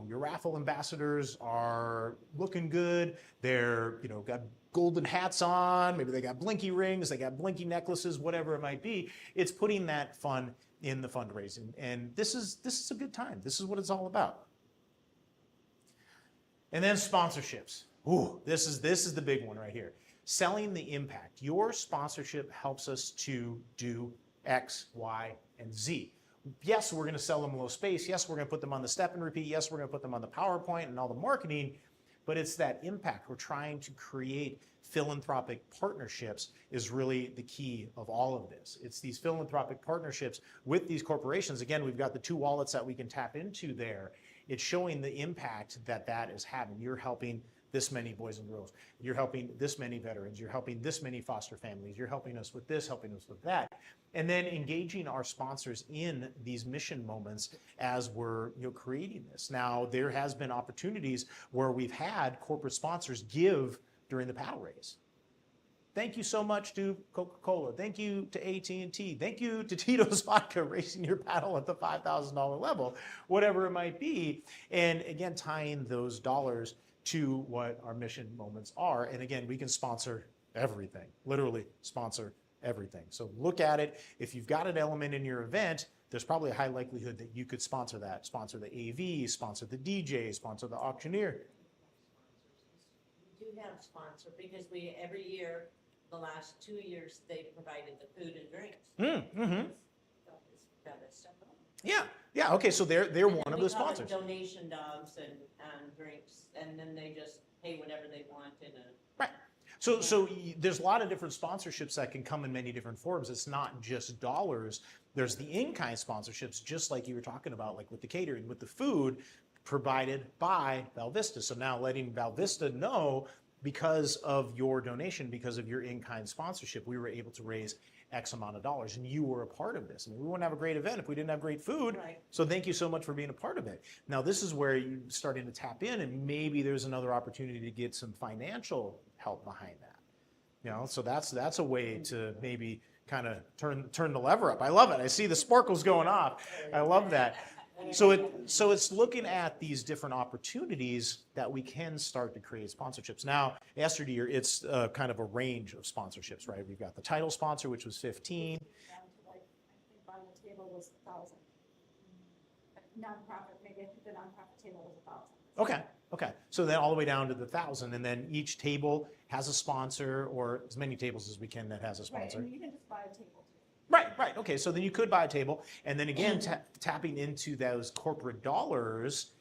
raffle ambassadors are looking good. They're got golden hats on, maybe they got blinky rings, they got blinky necklaces, whatever it might be. It's putting that fun in the fundraising, and this is a good time. This is what it's all about. And then sponsorships. Ooh, this is the big one right here. Selling the impact. Your sponsorship helps us to do X, Y, and Z. Yes, we're going to sell them low space. Yes, we're going to put them on the step and repeat. Yes, we're going to put them on the PowerPoint and all the marketing, but it's that impact. We're trying to create philanthropic partnerships is really the key of all of this. It's these philanthropic partnerships with these corporations. Again, we've got the two wallets that we can tap into there. It's showing the impact that is having. You're helping this many boys and girls. You're helping this many veterans. You're helping this many foster families. You're helping us with this, helping us with that. And then engaging our sponsors in these mission moments as we're creating this. Now, there has been opportunities where we've had corporate sponsors give during the paddle race. Thank you so much to Coca-Cola. Thank you to AT&T. Thank you to Tito's Vodka raising your paddle at the $5,000 level, whatever it might be. And again, tying those dollars to what our mission moments are. And again, we can sponsor everything, literally sponsor everything. So look at it. If you've got an element in your event, there's probably a high likelihood that you could sponsor that. Sponsor the AV, sponsor the DJ, sponsor the auctioneer. We do have sponsor because every year, the last 2 years, they provided the food and drinks. Mm-hmm. Got that stuff on. Yeah. Okay, so they're And one then of we the call it sponsors. donation dogs and drinks, and then they just pay whatever they want in a. Right. So there's a lot of different sponsorships that can come in many different forms. It's not just dollars. There's the in-kind sponsorships, just like you were talking about, like with the catering, with the food provided by Val Vista. So now letting Val Vista know, because of your donation, because of your in-kind sponsorship, we were able to raise X amount of dollars, and you were a part of this. I mean, we wouldn't have a great event if we didn't have great food. Right. So thank you so much for being a part of it. Now, this is where you're starting to tap in, and maybe there's another opportunity to get some financial help behind that. So that's a way to maybe kind of turn the lever up. I love it. I see the sparkles going off. I love that. So it's looking at these different opportunities that we can start to create sponsorships. Now, yesteryear, it's kind of a range of sponsorships, right? We've got the title sponsor, which was 15. Down to like, I think on the table was 1,000. Nonprofit, maybe I think the nonprofit table was 1,000. Okay. So then all the way down to the 1,000, and then each table has a sponsor, or as many tables as we can that has a Right, sponsor. and you can just buy a table too. Right. Okay, so then you could buy a table, and then again, tapping into those corporate dollars,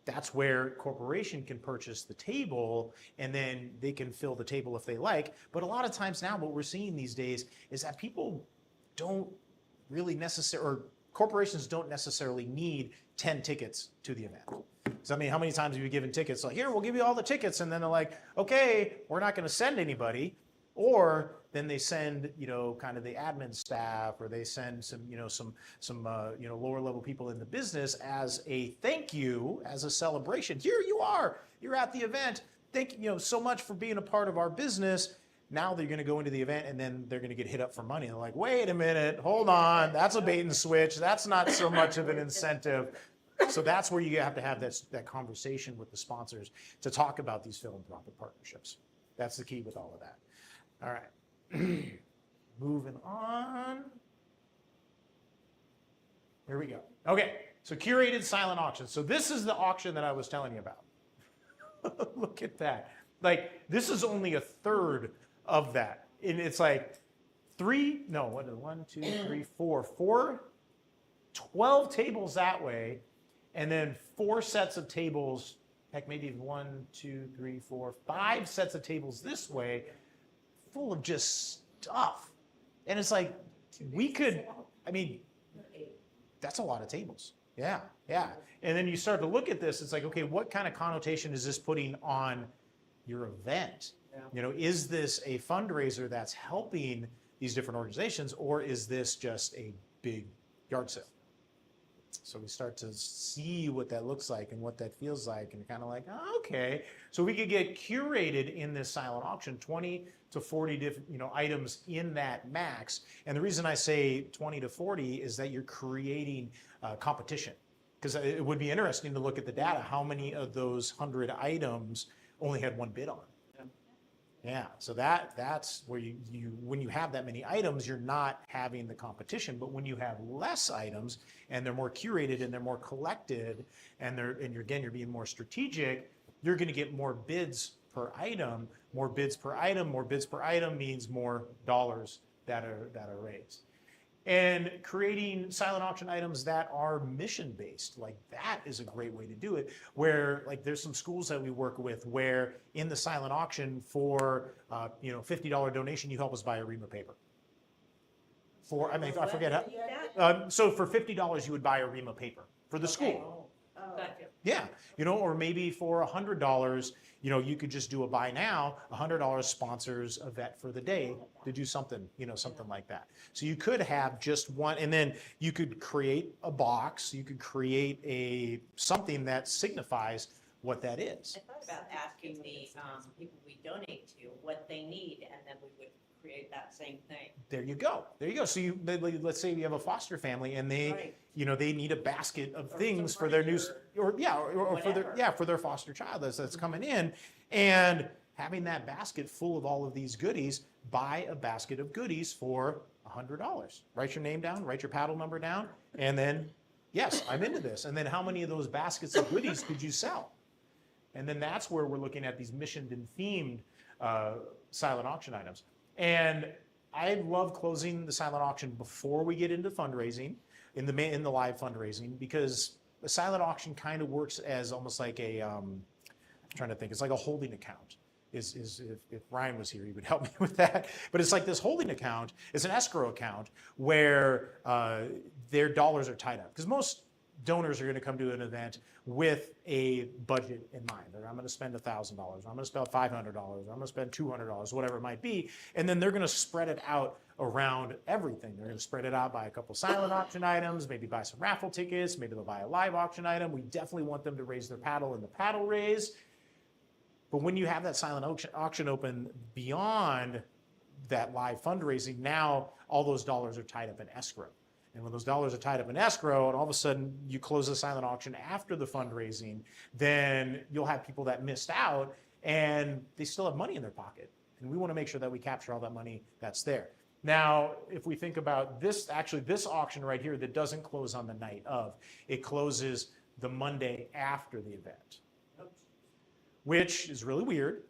that's where corporation can purchase the table, and then they can fill the table if they like. But a lot of times now, what we're seeing these days is that people don't really or corporations don't necessarily need 10 tickets to the event. So I mean, how many times have you given tickets? Like, here, we'll give you all the tickets, and then they're like, okay, we're not going to send anybody. Or then they send, kind of the admin staff, or they send some lower level people in the business as a thank you, as a celebration. Here you are, you're at the event. Thank you, so much for being a part of our business. Now they're going to go into the event, and then they're going to get hit up for money. They're like, wait a minute, hold on, that's a bait and switch. That's not so much of an incentive. So that's where you have to have that conversation with the sponsors to talk about these philanthropic partnerships. That's the key with all of that. All right, moving on. Here we go. Okay, so curated silent auction. So this is the auction that I was telling you about. Look at that. Like, this is only a third of that. And it's like 12 tables that way, and then 4 sets of tables, heck, maybe 5 sets of tables this way, full of just stuff. And it's like, that's a lot of tables. Yeah. And then you start to look at this, it's like, okay, what kind of connotation is this putting on your event? Yeah. Is this a fundraiser that's helping these different organizations, or is this just a big yard sale? So we start to see what that looks like and what that feels like, and kind of like, oh, okay. So we could get curated in this silent auction, 20 to 40 different items in that max. And the reason I say 20 to 40 is that you're creating competition. Because it would be interesting to look at the data. How many of those 100 items only had one bid on? Yeah, so that's where you when you have that many items, you're not having the competition. But when you have less items and they're more curated and they're more collected, and you're being more strategic, you're going to get more bids per item. More bids per item means more dollars that are raised. And creating silent auction items that are mission-based, like that is a great way to do it, where like there's some schools that we work with where in the silent auction for $50 donation, you help us buy a ream of paper. I forget how, so for $50 you would buy a ream of paper for the school. Gotcha. Yeah, or maybe for $100, you could just do a buy now. $100 sponsors a vet for the day to do something, something like that. So you could have just one, and then you could create a box. You could create something that signifies what that is. I thought about asking the people we donate to what they need, and then we would create that same thing. There you go. So let's say you have a foster family, and they, Right. They need a basket of Or things some for their new, furniture, for their foster child that's coming in, and having that basket full of all of these goodies. Buy a basket of goodies for $100. Write your name down, write your paddle number down, and then, yes, I'm into this. And then how many of those baskets of goodies could you sell? And then that's where we're looking at these mission and themed silent auction items. And I love closing the silent auction before we get into fundraising, in the live fundraising, because the silent auction kind of works as almost like I'm trying to think, it's like a holding account. If Ryan was here, he would help me with that. But it's like this holding account, it's an escrow account where their dollars are tied up. Because most donors are going to come to an event with a budget in mind. I'm going to spend $1,000, I'm going to spend $500, I'm going to spend $200, whatever it might be. And then they're going to spread it out around everything. They're going to spread it out by a couple silent auction items, maybe buy some raffle tickets, maybe they'll buy a live auction item. We definitely want them to raise their paddle in the paddle raise. But when you have that silent auction open beyond that live fundraising, now all those dollars are tied up in escrow. And when those dollars are tied up in escrow and all of a sudden you close the silent auction after the fundraising, then you'll have people that missed out and they still have money in their pocket. And we want to make sure that we capture all that money that's there. Now, if we think about this, actually this auction right here that doesn't close on the night of, it closes the Monday after the event, which is really weird,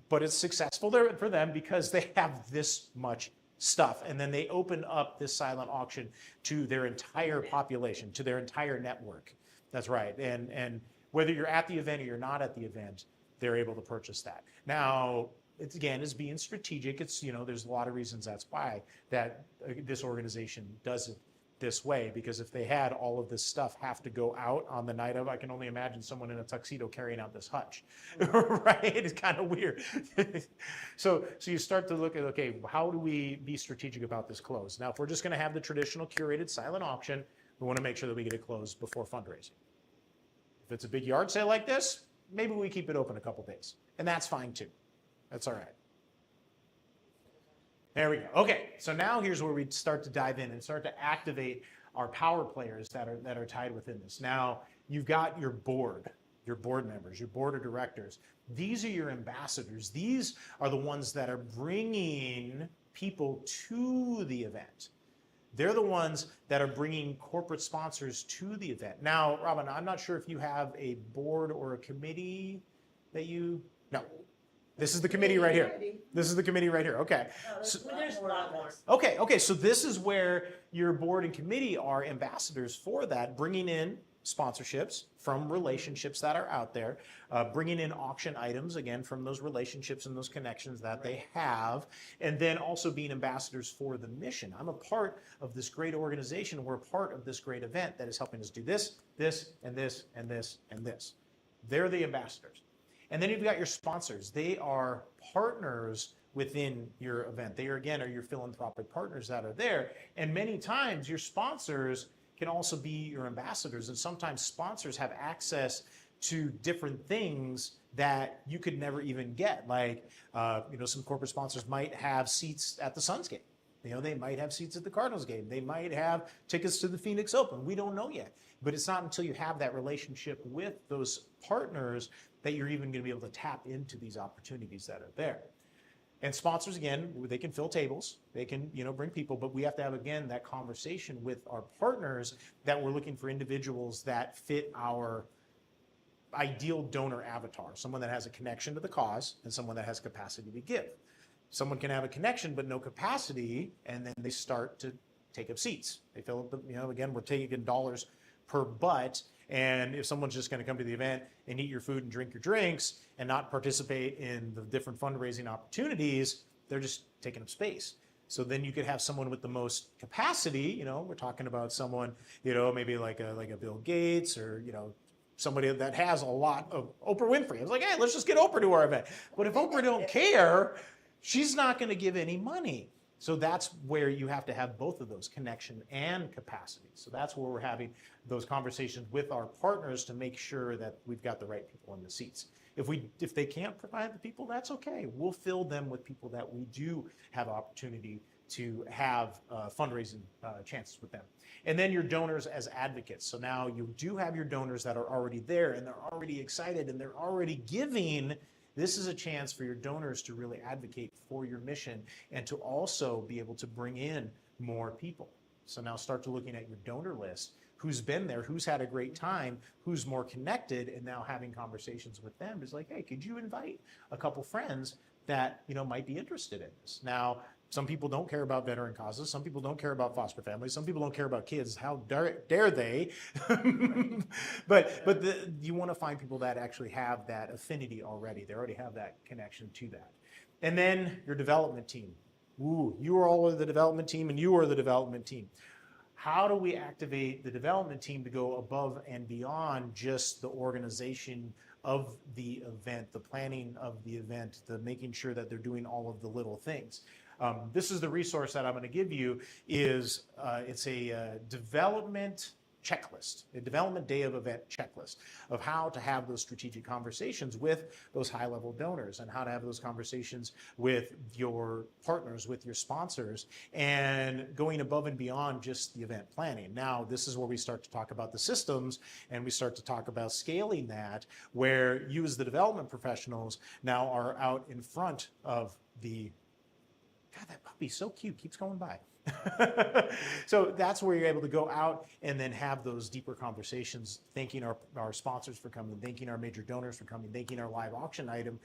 but it's successful there for them because they have this much stuff. And then they open up this silent auction to their entire population, to their entire network. That's right. And whether you're at the event or you're not at the event, they're able to purchase that. Now, it's again, is being strategic. It's, there's a lot of reasons that's why that this organization does it this way, because if they had all of this stuff have to go out on the night of, I can only imagine someone in a tuxedo carrying out this hutch, right? It's kind of weird. So you start to look at, okay, how do we be strategic about this close? Now, if we're just going to have the traditional curated silent auction, we want to make sure that we get it closed before fundraising. If it's a big yard sale like this, maybe we keep it open a couple days, and that's fine too. That's all right. There we go. Okay, so now here's where we start to dive in and start to activate our power players that are tied within this. Now, you've got your board members, your board of directors. These are your ambassadors. These are the ones that are bringing people to the event. They're the ones that are bringing corporate sponsors to the event. Now, Robin, I'm not sure if you have a board or a committee that you, no. This is the committee right here. This is the committee right here. Okay. So, There's a lot more. okay. So this is where your board and committee are ambassadors for that, bringing in sponsorships from relationships that are out there, bringing in auction items, again, from those relationships and those connections that they have, and then also being ambassadors for the mission. I'm a part of this great organization. We're a part of this great event that is helping us do this, this, and this, and this, and this. They're the ambassadors. And then you've got your sponsors. They are partners within your event. They are, again, are your philanthropic partners that are there. And many times your sponsors can also be your ambassadors. And sometimes sponsors have access to different things that you could never even get. Like, some corporate sponsors might have seats at the Suns game. They might have seats at the Cardinals game. They might have tickets to the Phoenix Open. We don't know yet. But it's not until you have that relationship with those partners that you're even going to be able to tap into these opportunities that are there. And sponsors, again, they can fill tables, they can, bring people, but we have to have, again, that conversation with our partners that we're looking for individuals that fit our ideal donor avatar, someone that has a connection to the cause and someone that has capacity to give. Someone can have a connection but no capacity, and then they start to take up seats. They fill up the, again, we're taking dollars per butt. And if someone's just going to come to the event and eat your food and drink your drinks and not participate in the different fundraising opportunities, they're just taking up space. So then you could have someone with the most capacity. We're talking about someone, maybe like a Bill Gates or somebody that has a lot of Oprah Winfrey. I was like, hey, let's just get Oprah to our event. But if Oprah don't care, she's not going to give any money. So that's where you have to have both of those, connection and capacity. So that's where we're having those conversations with our partners to make sure that we've got the right people in the seats. If they can't provide the people, that's okay. We'll fill them with people that we do have opportunity to have fundraising chances with them. And then your donors as advocates. So now you do have your donors that are already there and they're already excited and they're already giving. This is a chance for your donors to really advocate for your mission and to also be able to bring in more people. So now start to looking at your donor list, who's been there, who's had a great time, who's more connected, and now having conversations with them is like, hey, could you invite a couple friends that might be interested in this? Now, some people don't care about veteran causes. Some people don't care about foster families. Some people don't care about kids. How dare they? But you want to find people that actually have that affinity already. They already have that connection to that. And then your development team. Ooh, you are all of the development team and you are the development team. How do we activate the development team to go above and beyond just the organization of the event, the planning of the event, the making sure that they're doing all of the little things? This is the resource that I'm going to give you. It's a development checklist, a development day of event checklist of how to have those strategic conversations with those high-level donors and how to have those conversations with your partners, with your sponsors, and going above and beyond just the event planning. Now, this is where we start to talk about the systems and we start to talk about scaling that, where you as the development professionals now are out in front of the, God, that puppy's so cute, keeps going by. So that's where you're able to go out and then have those deeper conversations, thanking our sponsors for coming, thanking our major donors for coming, thanking our live auction item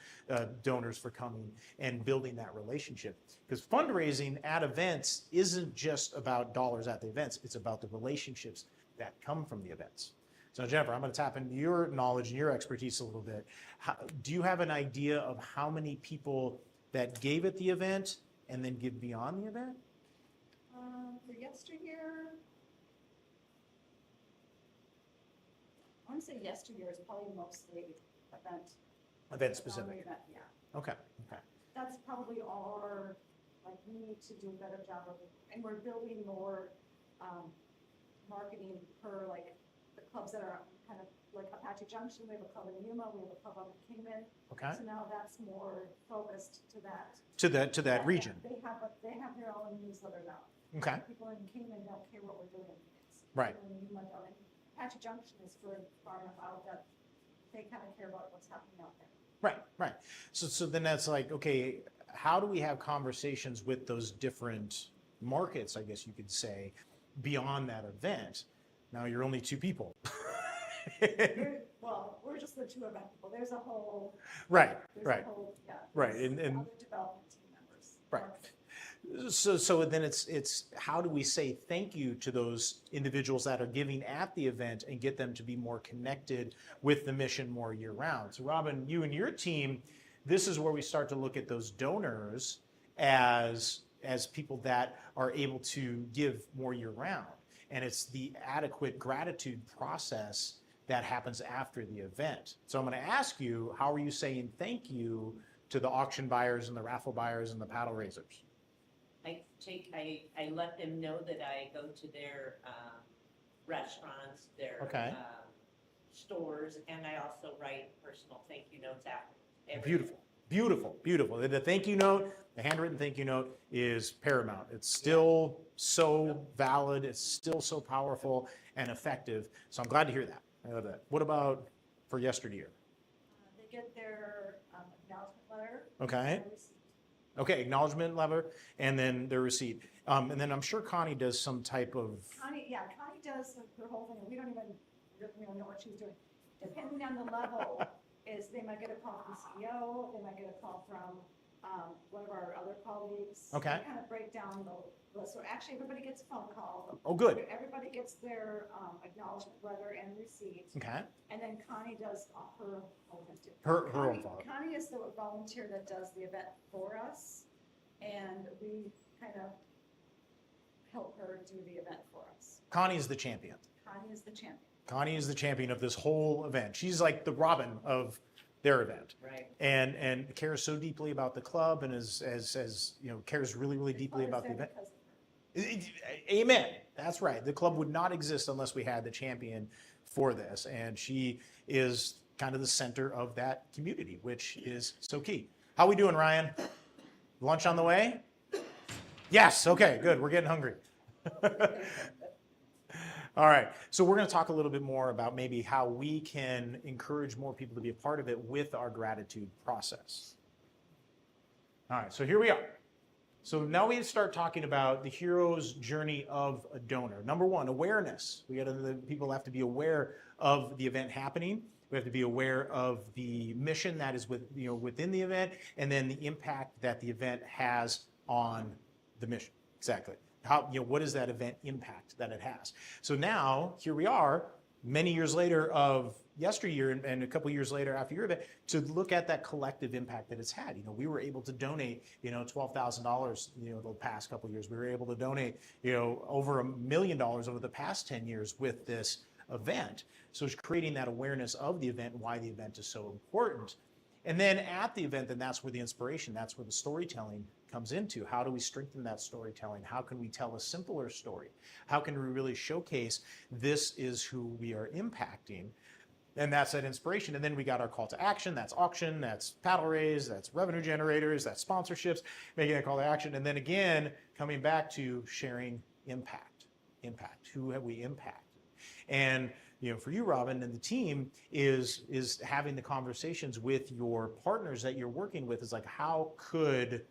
donors for coming, and building that relationship. Because fundraising at events isn't just about dollars at the events, it's about the relationships that come from the events. So Jennifer, I'm going to tap into your knowledge and your expertise a little bit. Do you have an idea of how many people that gave at the event and then give beyond the event? For yesteryear, I want to say yesteryear is probably mostly Event specific. event, yeah. Okay. Okay. That's probably our, like, we need to do a better job of, and we're building more, marketing per, like, the clubs that are kind of like Apache Junction, we have a club in Yuma, we have a club up in Kingman. Okay. So now that's more focused to that. To that region. They have their own newsletter now. Okay. People in Kingman don't care what we're doing. It's Right. people in Yuma don't. And Apache Junction is for far enough out that they kind of care about what's happening out there. Right. Right. So then that's like, okay, how do we have conversations with those different markets, I guess you could say, beyond that event? Now you're only two people. Well, we're just the two event people. There's a whole. Right. There's Right. a whole, yeah. Right, there's and- other development team members. Right. So then it's how do we say thank you to those individuals that are giving at the event and get them to be more connected with the mission more year round? So Robin, you and your team, this is where we start to look at those donors as people that are able to give more year round. And it's the adequate gratitude process that happens after the event. So I'm going to ask you, how are you saying thank you to the auction buyers and the raffle buyers and the paddle raisers? I let them know that I go to their restaurants, their Okay. stores, and I also write personal thank you notes after. Beautiful, beautiful, beautiful. The thank you note, the handwritten thank you note is paramount. It's still so valid, it's still so powerful and effective. So I'm glad to hear that. I love that. What about for yesteryear? They get their acknowledgement letter. Okay. and receipt. Okay, acknowledgement letter and then their receipt. And then I'm sure Connie does some type of, Connie does her whole thing. We don't even really know what she's doing. Depending on the level, is they might get a call from the CEO, they might get a call from one of our other colleagues. Okay. We kind of break down the list. So actually, everybody gets a phone call. oh, good. Everybody gets their acknowledgement letter and receipt. Okay, And then Connie does her whole thing too. her own file. Connie is the volunteer that does the event for us, and we kind of help her do the event for us. Connie is the champion. Connie is the champion. Connie is the champion of this whole event. She's like the Robin of their event. Right. And cares so deeply about the club and as you know, cares really, really deeply about the event. Because of her. Amen. That's right. The club would not exist unless we had the champion for this. And she is kind of the center of that community, which is so key. How we doing, Ryan? Lunch on the way? Yes. Okay, good. We're getting hungry. All right. So we're going to talk a little bit more about maybe how we can encourage more people to be a part of it with our gratitude process. All right. So here we are. So now we start talking about the hero's journey of a donor. Number one, awareness. People have to be aware of the event happening. We have to be aware of the mission that is within the event, and then the impact that the event has on the mission. Exactly. What is that event impact that it has? So now here we are, many years later of yesteryear and a couple years later after your event, to look at that collective impact that it's had. We were able to donate, $12,000, the past couple of years. We were able to donate, over $1 million over the past 10 years with this event. So it's creating that awareness of the event and why the event is so important. And then at the event, then that's where the inspiration, that's where the storytelling comes into. How do we strengthen that storytelling? How can we tell a simpler story? How can we really showcase this is who we are impacting? And that's that inspiration. And then we got our call to action. That's auction, that's paddle raise, that's revenue generators, that's sponsorships, making a call to action. And then again, coming back to sharing impact. Impact. Who have we impacted? And for you, Robin, and the team is having the conversations with your partners that you're working with is like, how could,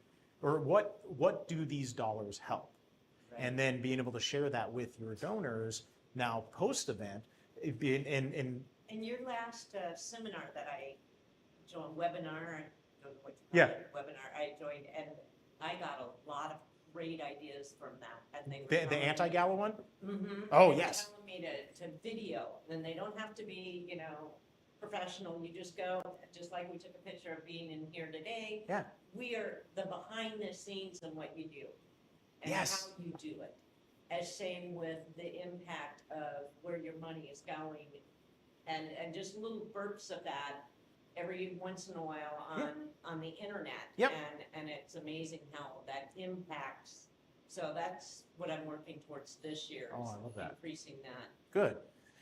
or what do these dollars help? Right. And then being able to share that with your donors now post-event. In your last seminar that I joined, webinar, I don't know what you call Yeah. it, webinar, I joined, and I got a lot of great ideas from that. And they were The anti-Gala one? Mm-hmm. Oh, They were yes. telling me to video, and they don't have to be, professional. You just go, just like we took a picture of being in here today. Yeah. We are the behind the scenes in what you do. And Yes. how you do it. As same with the impact of where your money is going. And just little burps of that every once in a while on the internet. Yep. And it's amazing how that impacts. So that's what I'm working towards this year. Oh, is I love that. Increasing that. Good.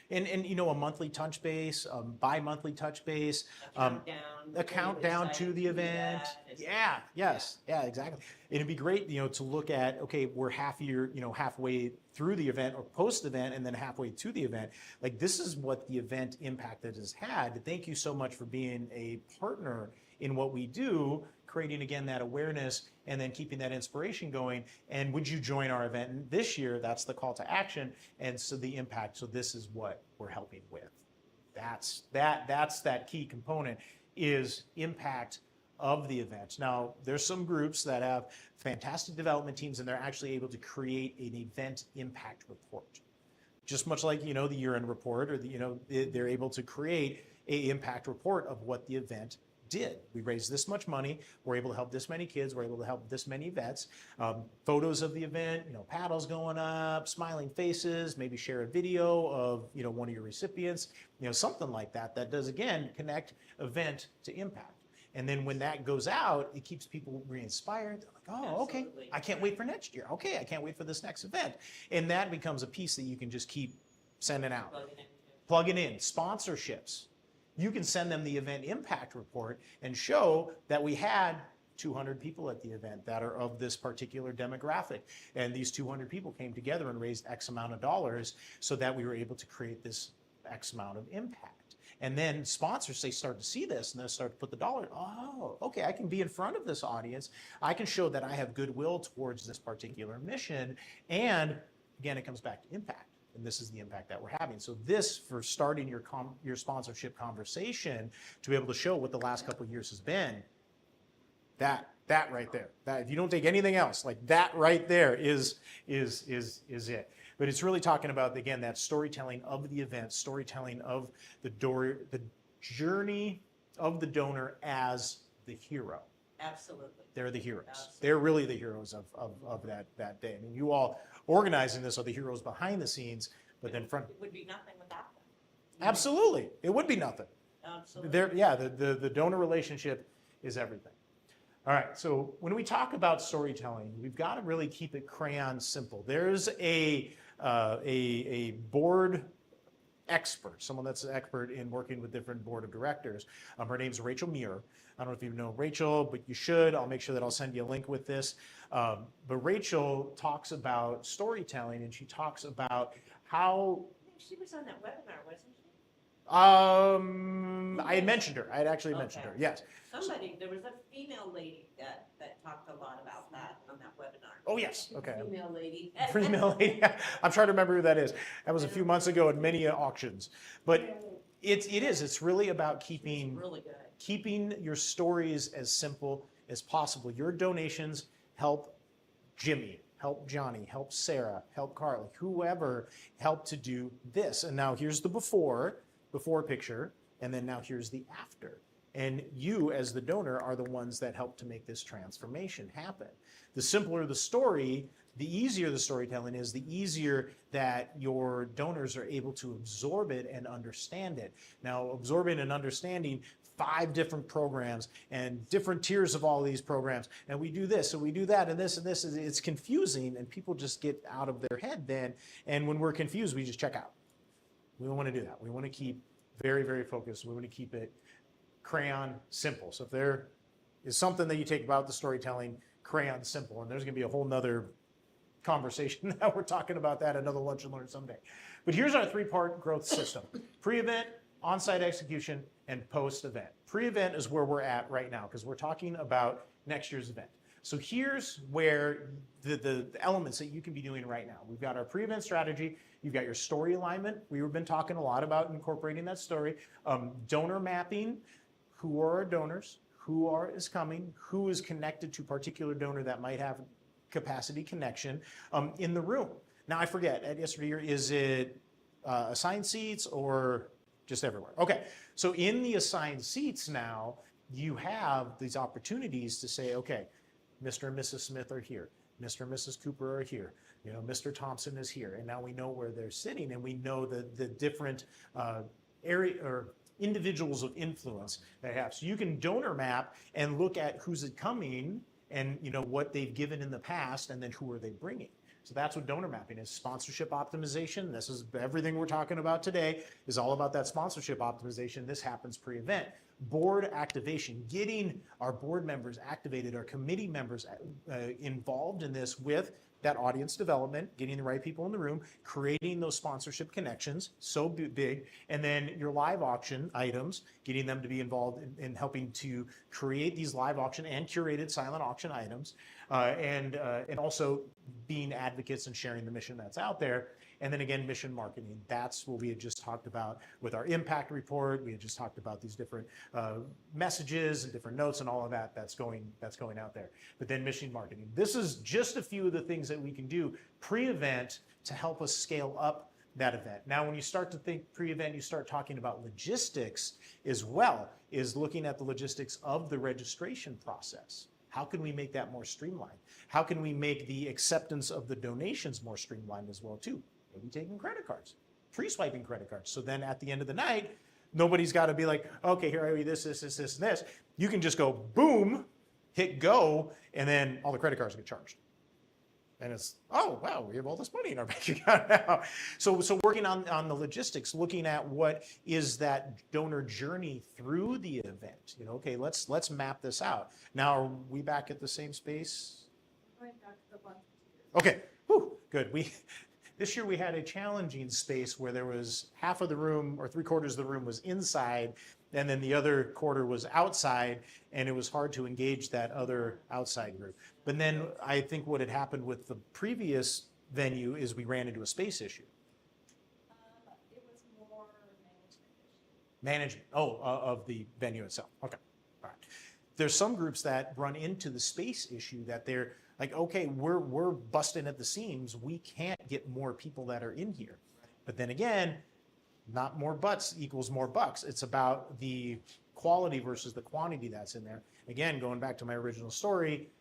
And a monthly touch base, bi-monthly touch base, a countdown to the event. Yeah, yes, yeah, exactly. It'd be great, to look at, okay, we're halfway through the event or post-event and then halfway to the event. Like, this is what the event impact that has had. Thank you so much for being a partner in what we do, creating, again, that awareness and then keeping that inspiration going. And would you join our event? And this year, that's the call to action. And so the impact, so this is what we're helping with. That's that key component is impact of the event. Now, there's some groups that have fantastic development teams and they're actually able to create an event impact report. Just much like, the year-end report or they're able to create an impact report of what the event did. We raised this much money. We're able to help this many kids. We're able to help this many vets. Photos of the event, paddles going up, smiling faces, maybe share a video of, one of your recipients, something like that. That does, again, connect event to impact. And then when that goes out, it keeps people re-inspired. They're like, oh, okay, Absolutely. I can't wait for next year. Okay, I can't wait for this next event. And that becomes a piece that you can just keep sending out. Plugging in, sponsorships. You can send them the event impact report and show that we had 200 people at the event that are of this particular demographic. And these 200 people came together and raised X amount of dollars so that we were able to create this X amount of impact. And then sponsors, they start to see this and they start to put the dollar, oh, okay, I can be in front of this audience. I can show that I have goodwill towards this particular mission. And again, it comes back to impact. And this is the impact that we're having. So this, for starting your sponsorship conversation, to be able to show what the last couple of years has been, that right there. That, if you don't take anything else, like that right there is it. But it's really talking about, again, that storytelling of the event, storytelling of the journey of the donor as the hero. Absolutely. They're the heroes. Absolutely. They're really the heroes of that day. I mean, you all organizing this are the heroes behind the scenes, but then front. It would be nothing without them. Absolutely, it would be nothing. Absolutely. The donor relationship is everything. All right, so when we talk about storytelling, we've got to really keep it crayon simple. There's a board expert, someone that's an expert in working with different board of directors. Her name's Rachel Muir. I don't know if you know Rachel, but you should. I'll make sure that I'll send you a link with this. But Rachel talks about storytelling, and she talks about how. She was on that webinar, wasn't she? I had mentioned her. I had actually mentioned her. Yes. There was a female lady that talked a lot about that on that webinar. Oh yes. Okay. Female lady. Female lady. I'm trying to remember who that is. That was a few months ago at many auctions. But it is. It's really about keeping your stories as simple as possible. Your donations help Jimmy, help Johnny, help Sarah, help Carly, whoever helped to do this. And now here's the before picture, and then now here's the after. And you, as the donor, are the ones that help to make this transformation happen. The simpler the story, the easier the storytelling is, the easier that your donors are able to absorb it and understand it. Now, absorbing and understanding 5 different programs and different tiers of all these programs, and we do this and we do that and this and this. It's confusing, and people just get out of their head then. And when we're confused, we just check out. We don't want to do that. We want to keep very, very focused. We want to keep it crayon simple. So if there is something that you take about the storytelling, crayon simple, and there's going to be a whole nother conversation that we're talking about that another lunch and learn someday. But here's our 3-part growth system: pre-event, on-site execution, and post-event. Pre-event is where we're at right now because we're talking about next year's event. So here's where the elements that you can be doing right now. We've got our pre-event strategy. You've got your story alignment. We've been talking a lot about incorporating that story. Donor mapping. Who are our donors? Is coming? Who is connected to a particular donor that might have capacity connection in the room? Now I forget, at yesterday, is it assigned seats or just everywhere? Okay, so in the assigned seats now, you have these opportunities to say, okay, Mr. and Mrs. Smith are here. Mr. and Mrs. Cooper are here. You know, Mr. Thompson is here. And now we know where they're sitting, and we know the different area or individuals of influence they have. So you can donor map and look at who's coming and you know what they've given in the past, and then who are they bringing. So that's what donor mapping is. Sponsorship optimization. This is everything we're talking about today is all about that sponsorship optimization. This happens pre-event. Board activation, getting our board members activated, our committee members involved in this with that audience development, getting the right people in the room, creating those sponsorship connections, so big, and then your live auction items, getting them to be involved in helping to create these live auction and curated silent auction items, and also being advocates and sharing the mission that's out there. And then again, mission marketing. That's what we had just talked about with our impact report. We had just talked about these different messages and different notes and all of that that's going out there. But then mission marketing. This is just a few of the things that we can do pre-event to help us scale up that event. Now, when you start to think pre-event, you start talking about logistics as well, is looking at the logistics of the registration process. How can we make that more streamlined? How can we make the acceptance of the donations more streamlined as well too? Maybe taking credit cards, pre-swiping credit cards. So then at the end of the night, nobody's got to be like, okay, here I owe you this, and this. You can just go boom, hit go, and then all the credit cards get charged. And it's, oh, wow, we have all this money in our bank account now. So working on the logistics, looking at what is that donor journey through the event. You know, okay, let's map this out. Now, are we back at the same space? Going back to the one. Okay, whew, good. This year we had a challenging space where there was half of the room or 3/4 of the room was inside, and then the other quarter was outside, and it was hard to engage that other outside group. But then I think what had happened with the previous venue is we ran into a space issue. It was more management issue. Of the venue itself. Okay, all right. There's some groups that run into the space issue that they're like, okay, we're busting at the seams. We can't get more people that are in here. But then again, not more butts equals more bucks. It's about the quality versus the quantity that's in there. Again, going back to my original story,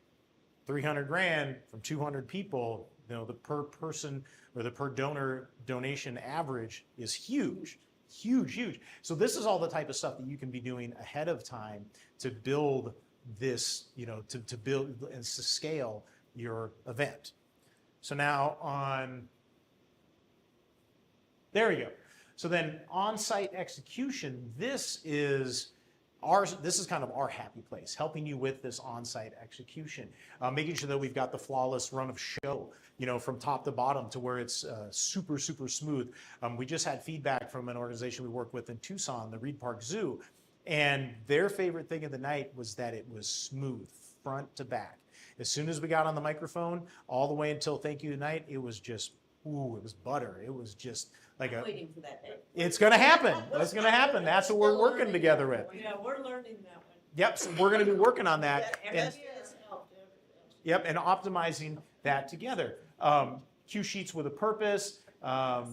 $300,000 from 200 people, you know, the per person or the per donor donation average is huge. Huge. So this is all the type of stuff that you can be doing ahead of time to build this, you know, to build and to scale your event. So now there we go. So then on-site execution, this is kind of our happy place, helping you with this on-site execution, making sure that we've got the flawless run of show, you know, from top to bottom to where it's super smooth. We just had feedback from an organization we work with in Tucson, the Reed Park Zoo, and their favorite thing of the night was that it was smooth, front to back. As soon as we got on the microphone, all the way until thank you tonight, it was just, ooh, it was butter. It was just like I'm waiting for that day. It's going to happen. It's going to happen. That's what we're working together with. Yeah, we're learning that one. Yep, so we're going to be working on that. Yeah, And, everybody has helped. yep, and optimizing that together. Cue sheets with a purpose. Oh,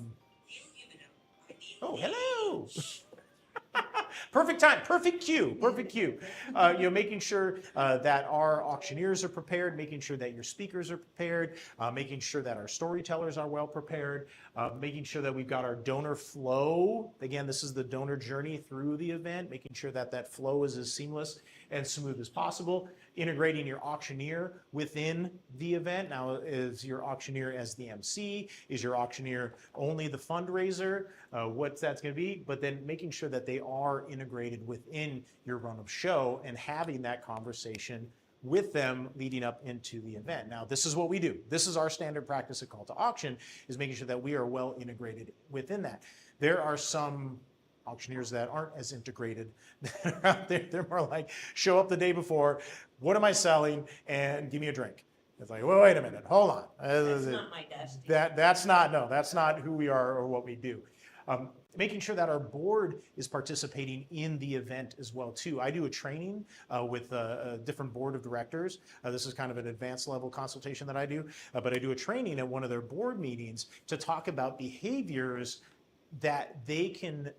hello. Perfect time, perfect cue, perfect cue. Making sure that our auctioneers are prepared, making sure that your speakers are prepared, making sure that our storytellers are well prepared, making sure that we've got our donor flow. Again, this is the donor journey through the event, making sure that that flow is as seamless and smooth as possible. Integrating your auctioneer within the event. Now, is your auctioneer as the MC? Is your auctioneer only the fundraiser? What that's going to be, but then making sure that they are integrated within your run of show and having that conversation with them leading up into the event. Now, this is what we do. This is our standard practice at Call to Auction, is making sure that we are well integrated within that. There are some auctioneers that aren't as integrated that are out there. They're more like, show up the day before, what am I selling, and give me a drink. It's like, well, wait a minute, hold on. That's not my desk. That's not who we are or what we do. Making sure that our board is participating in the event as well too. I do a training with a different board of directors. This is kind of an advanced level consultation that I do, but I do a training at one of their board meetings to talk about behaviors that they can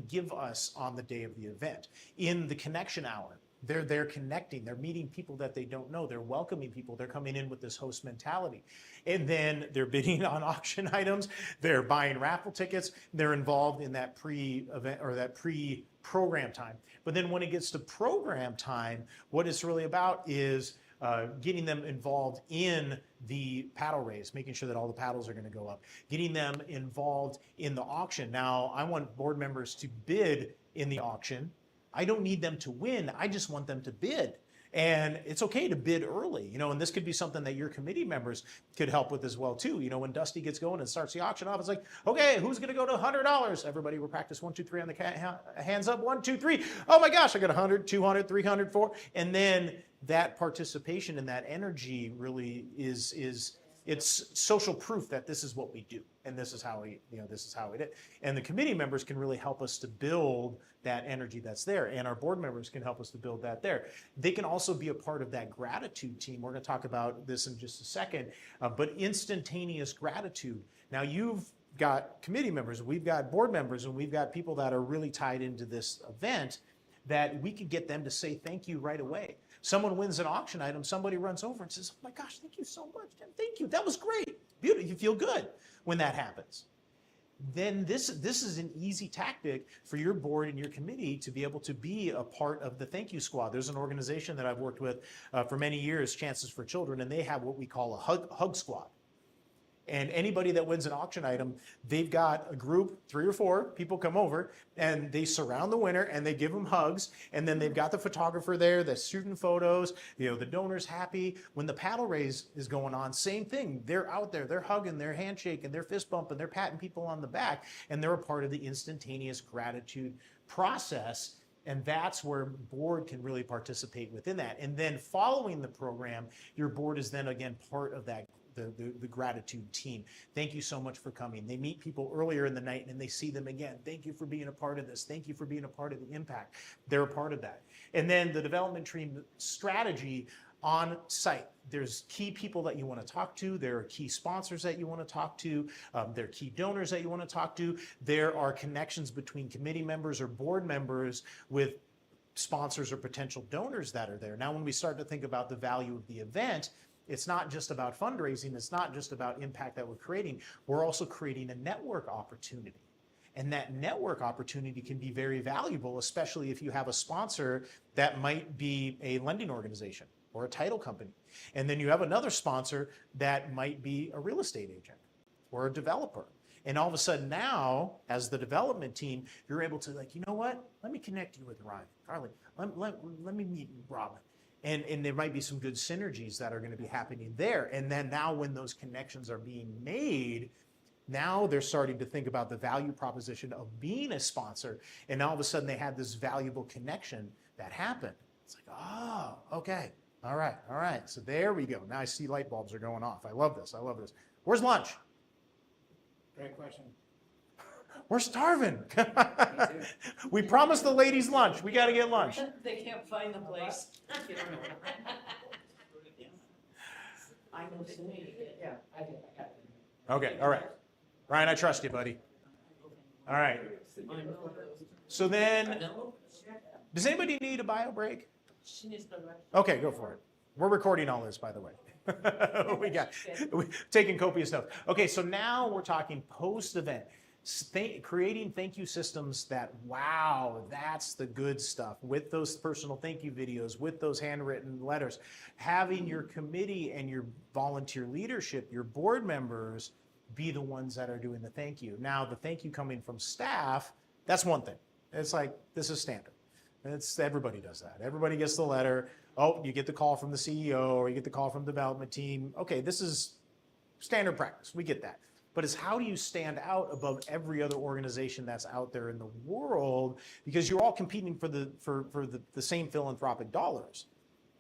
give us on the day of the event. In the connection hour, they're connecting, they're meeting people that they don't know, they're welcoming people, they're coming in with this host mentality. And then they're bidding on auction items, they're buying raffle tickets, they're involved in that pre-event or that pre-program time. But then when it gets to program time, what it's really about is getting them involved in the paddle raise, making sure that all the paddles are going to go up, getting them involved in the auction. Now, I want board members to bid in the auction. I don't need them to win. I just want them to bid. And it's okay to bid early, and this could be something that your committee members could help with as well too. When Dusty gets going and starts the auction off, it's like, okay, who's gonna go to $100? Everybody will practice 1, 2, 3 on the hands up, 1, 2, 3. Oh my gosh, I got 100, 200, 300, 4. And then that participation and that energy really it's social proof that this is what we do. And this is how this is how it is. And the committee members can really help us to build that energy that's there. And our board members can help us to build that there. They can also be a part of that gratitude team. We're going to talk about this in just a second, but instantaneous gratitude. Now you've got committee members, we've got board members, and we've got people that are really tied into this event that we could get them to say thank you right away. Someone wins an auction item, somebody runs over and says, oh my gosh, thank you so much, Jim. Thank you, that was great. Beautiful, you feel good when that happens. Then this is an easy tactic for your board and your committee to be able to be a part of the thank you squad. There's an organization that I've worked with for many years, Chances for Children, and they have what we call a hug squad. And anybody that wins an auction item, they've got a group, 3 or 4 people come over, and they surround the winner, and they give them hugs, and then they've got the photographer there that's shooting photos, the donor's happy. When the paddle raise is going on, same thing. They're out there, they're hugging, they're handshaking, they're fist bumping, they're patting people on the back, and they're a part of the instantaneous gratitude process. And that's where board can really participate within that. And then following the program, your board is then again part of that the gratitude team. Thank you so much for coming. They meet people earlier in the night and they see them again. Thank you for being a part of this. Thank you for being a part of the impact. They're a part of that. And then the development team strategy on site. There's key people that you want to talk to. There are key sponsors that you want to talk to. There are key donors that you want to talk to. There are connections between committee members or board members with sponsors or potential donors that are there. Now, when we start to think about the value of the event, it's not just about fundraising. It's not just about impact that we're creating. We're also creating a network opportunity. And that network opportunity can be very valuable, especially if you have a sponsor that might be a lending organization or a title company. And then you have another sponsor that might be a real estate agent or a developer. And all of a sudden now, as the development team, you're able to you know what? Let me connect you with Ryan, Carly. Let me meet Robin. And there might be some good synergies that are going to be happening there. And then now when those connections are being made, now they're starting to think about the value proposition of being a sponsor. And all of a sudden they have this valuable connection that happened. It's like, oh, okay. All right. So there we go. Now I see light bulbs are going off. I love this. Where's lunch? Great question. We're starving. We promised the ladies lunch. We got to get lunch. They can't find the place. I know somebody. Yeah, I did. I got it. Okay, all right. Ryan, I trust you, buddy. All right. So then, No, does anybody need a bio break? she needs the rest. Okay, go for it. We're recording all this, by the way. we taking copious notes. Okay, so now we're talking post-event. Creating thank you systems that, wow, that's the good stuff, with those personal thank you videos, with those handwritten letters, having your committee and your volunteer leadership, your board members, be the ones that are doing the thank you. Now, the thank you coming from staff, that's one thing. It's like, this is standard. Everybody does that. Everybody gets the letter. Oh, you get the call from the CEO or you get the call from the development team. Okay, this is standard practice. We get that. But it's how do you stand out above every other organization that's out there in the world, because you're all competing for the same philanthropic dollars.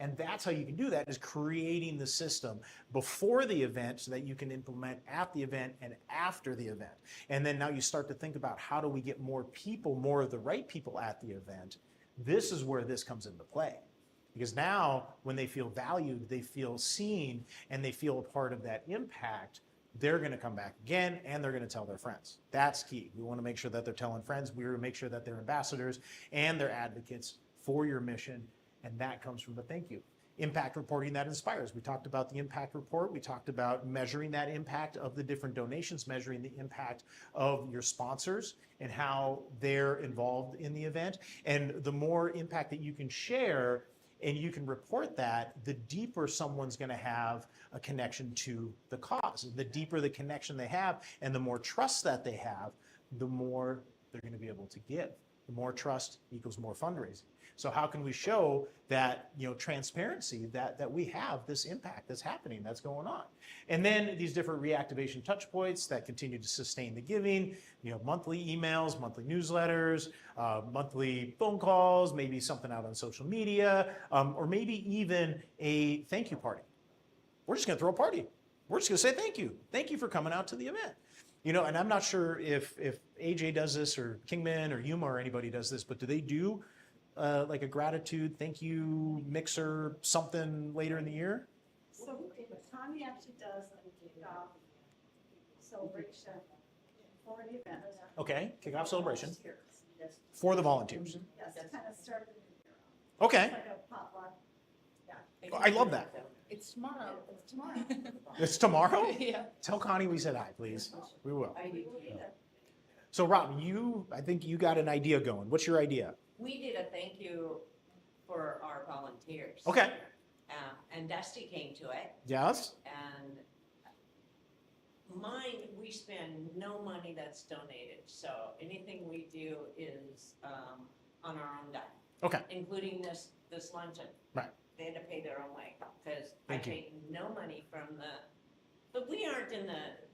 And that's how you can do that, is creating the system before the event so that you can implement at the event and after the event. And then now you start to think about, how do we get more people, more of the right people at the event? This is where this comes into play. Because now when they feel valued, they feel seen, and they feel a part of that impact, they're going to come back again, and they're going to tell their friends. That's key. We want to make sure that they're telling friends. We want to make sure that they're ambassadors and they're advocates for your mission. And that comes from the thank you. Impact reporting that inspires. We talked about the impact report. We talked about measuring that impact of the different donations, measuring the impact of your sponsors and how they're involved in the event. And the more impact that you can share and you can report that, the deeper someone's going to have a connection to the cause. The deeper the connection they have and the more trust that they have, the more they're going to be able to give. The more trust equals more fundraising. So how can we show that, transparency, that we have this impact that's happening, that's going on? And then these different reactivation touch points that continue to sustain the giving, monthly emails, monthly newsletters, monthly phone calls, maybe something out on social media, or maybe even a thank you party. We're just gonna throw a party. We're just gonna say thank you. Thank you for coming out to the event. And I'm not sure if AJ does this or Kingman or Yuma or anybody does this, but do they do like a gratitude, thank you mixer, something later in the year? So Tommy actually does a kickoff celebration for the event. Okay, kickoff celebration Volunteers. for the volunteers. Yes, kind of started the year off. Okay, It's like a potluck. I love that. It's tomorrow. It's tomorrow. It's tomorrow? Yeah. Tell Connie we said hi, please. We will. I do We'll too. be there. So Rob, I think you got an idea going. What's your idea? We did a thank you for our volunteers. Okay. And Dusty came to it, Yes? and mine, we spend no money that's donated, so anything we do is, on our own dime, Okay. including this luncheon. Right. They had to pay their own way, because I Thank you. take no money from but we aren't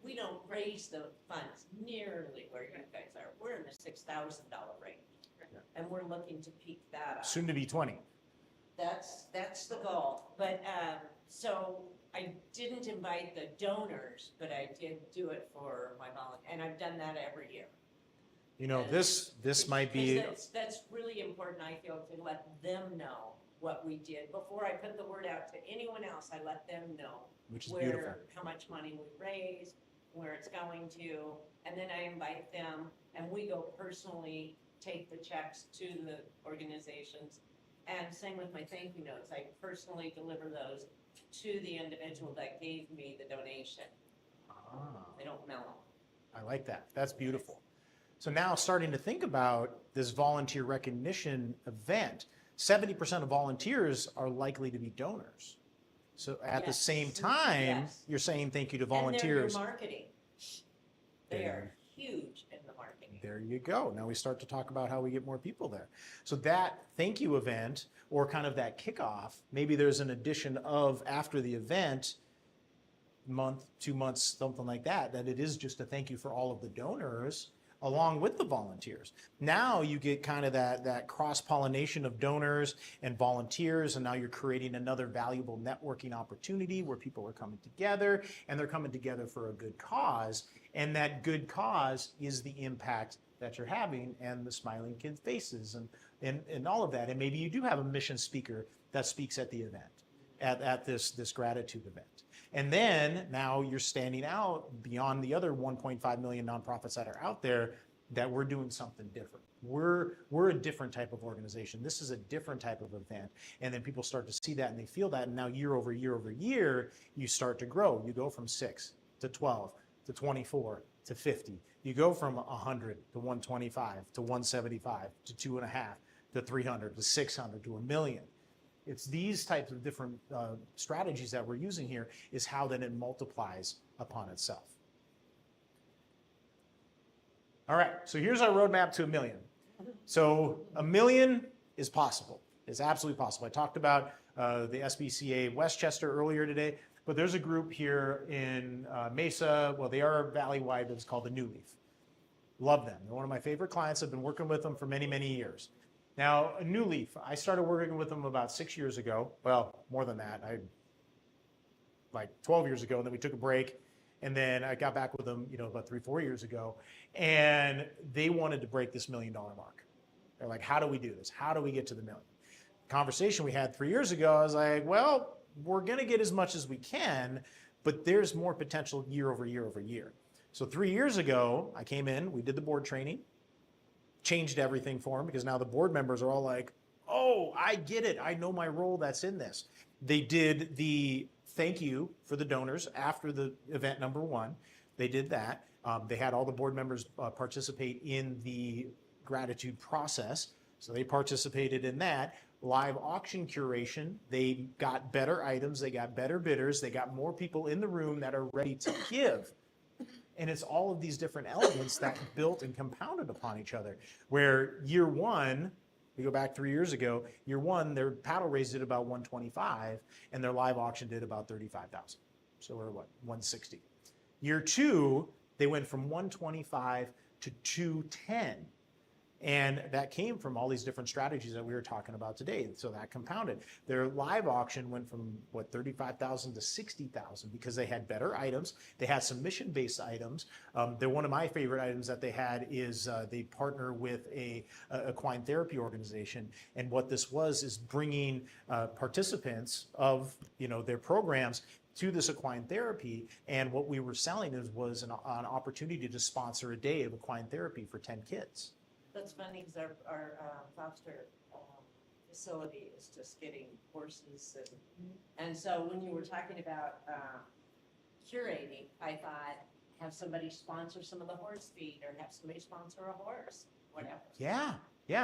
we don't raise the funds nearly where you guys are. We're in the $6,000 range. Yeah. And we're looking to peak that up. Soon to be 20. That's the goal. But, so I didn't invite the donors, but I did do it for my volunteers, and I've done that every year. This might be, Because that's really important, I feel, to let them know what we did. Before I put the word out to anyone else, I let them know which is beautiful. how much money we raised, where it's going to, and then I invite them, and we go personally take the checks to the organizations. And same with my thank you notes, I personally deliver those to the individual that gave me the donation. They don't mail them. I like that. That's beautiful. So now starting to think about this volunteer recognition event, 70% of volunteers are likely to be donors. So at the Yes. same time, Yes. you're saying thank you to And they're volunteers. your marketing. They There. are huge in the marketing. There you go. Now we start to talk about how we get more people there. So that thank you event, or kind of that kickoff, maybe there's an addition of after the event, month, 2 months, something like that, that it is just a thank you for all of the donors along with the volunteers. Now you get kind of that cross-pollination of donors and volunteers, and now you're creating another valuable networking opportunity where people are coming together, and they're coming together for a good cause, and that good cause is the impact that you're having and the smiling kids' faces and all of that. And maybe you do have a mission speaker that speaks at the event, at this gratitude event. And then now you're standing out beyond the other 1.5 million nonprofits that are out there, that we're doing something different. we're a different type of organization. This is a different type of event. And then people start to see that and they feel that. And now year over year over year, you start to grow. You go from 6 to 12 to 24 to 50. You go from 100 to 125 to 175 to 2.5 to 300 to 600 to 1 million. It's these types of different strategies that we're using here is how then it multiplies upon itself. All right, so here's our roadmap to 1 million. So 1 million is possible. It's absolutely possible. I talked about the SBCA Westchester earlier today, but there's a group here in Mesa. Well, they are valley-wide, but it's called the New Leaf. Love them. They're one of my favorite clients. I've been working with them for many, many years. Now, a New Leaf, I started working with them about 6 years ago. Well, more than that. Like 12 years ago, and then we took a break. And then I got back with them, about 3-4 years ago. And they wanted to break this $1 million mark. They're like, how do we do this? How do we get to the million? Conversation we had 3 years ago, I was like, well, we're going to get as much as we can, but there's more potential year over year over year. So 3 years ago, I came in, we did the board training, changed everything for them because now the board members are all like, oh, I get it. I know my role that's in this. They did the thank you for the donors after the event number 1. They did that. They had all the board members participate in the gratitude process. So they participated in that. Live auction curation. They got better items. They got better bidders. They got more people in the room that are ready to give. And it's all of these different elements that built and compounded upon each other. Where year 1, we go back 3 years ago, year 1, their paddle raise did about 125 and their live auction did about 35,000. So we're what, 160. Year 2, they went from 125 to 210. And that came from all these different strategies that we were talking about today. So that compounded. Their live auction went from, 35,000 to 60,000 because they had better items. They had some mission-based items. They're one of my favorite items that they had is they partner with a equine therapy organization. And what this was is bringing participants of their programs to this equine therapy. And what we were selling was an opportunity to sponsor a day of equine therapy for 10 kids. That's funny because our foster facility is just getting horses and so when you were talking about curating, I thought have somebody sponsor some of the horse feed or have somebody sponsor a horse, whatever. Yeah,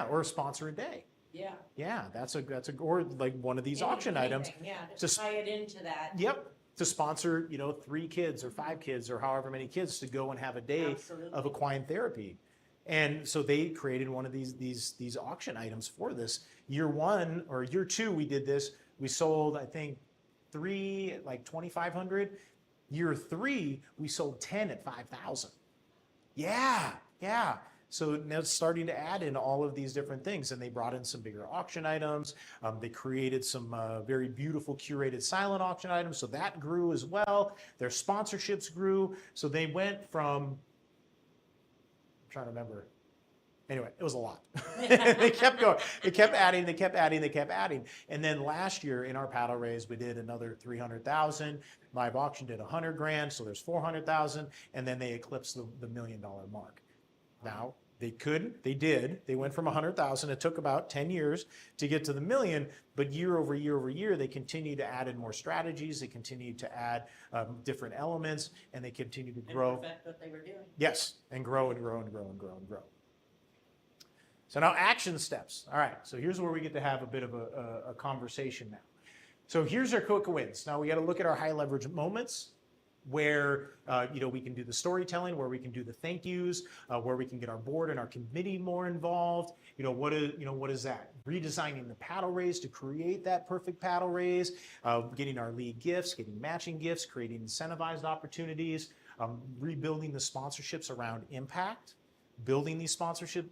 or sponsor a day. Yeah, that's a or like one of these auction items. Yeah, to to tie it into that. Yep, to sponsor 3 kids or 5 kids or however many kids to go and have a day Absolutely. of equine therapy. And so they created one of these auction items for this. Year 1 or year 2, we did this. We sold, I think, 3 at like 2,500. Year 3, we sold 10 at 5,000. Yeah. So now it's starting to add in all of these different things. And they brought in some bigger auction items. They created some very beautiful curated silent auction items. So that grew as well. Their sponsorships grew. So they went from, trying to remember. Anyway, it was a lot. They kept going. They kept adding. And then last year in our paddle raise, we did another 300,000. Live auction did 100 grand, so there's 400,000. And then they eclipsed the $1 million mark. Now, they did. They went from 100,000. It took about 10 years to get to the million, but year over year over year, they continue to add in more strategies. They continue to add different elements, and they continue to grow. And perfect what they were doing. Yes, and grow and grow and grow and grow and grow. So now action steps. All right, so here's where we get to have a bit of a conversation now. So here's our quick wins. Now we got to look at our high leverage moments where we can do the storytelling, where we can do the thank yous, where we can get our board and our committee more involved. What is that? Redesigning the paddle raise to create that perfect paddle raise, getting our lead gifts, getting matching gifts, creating incentivized opportunities, rebuilding the sponsorships around impact, building these sponsorship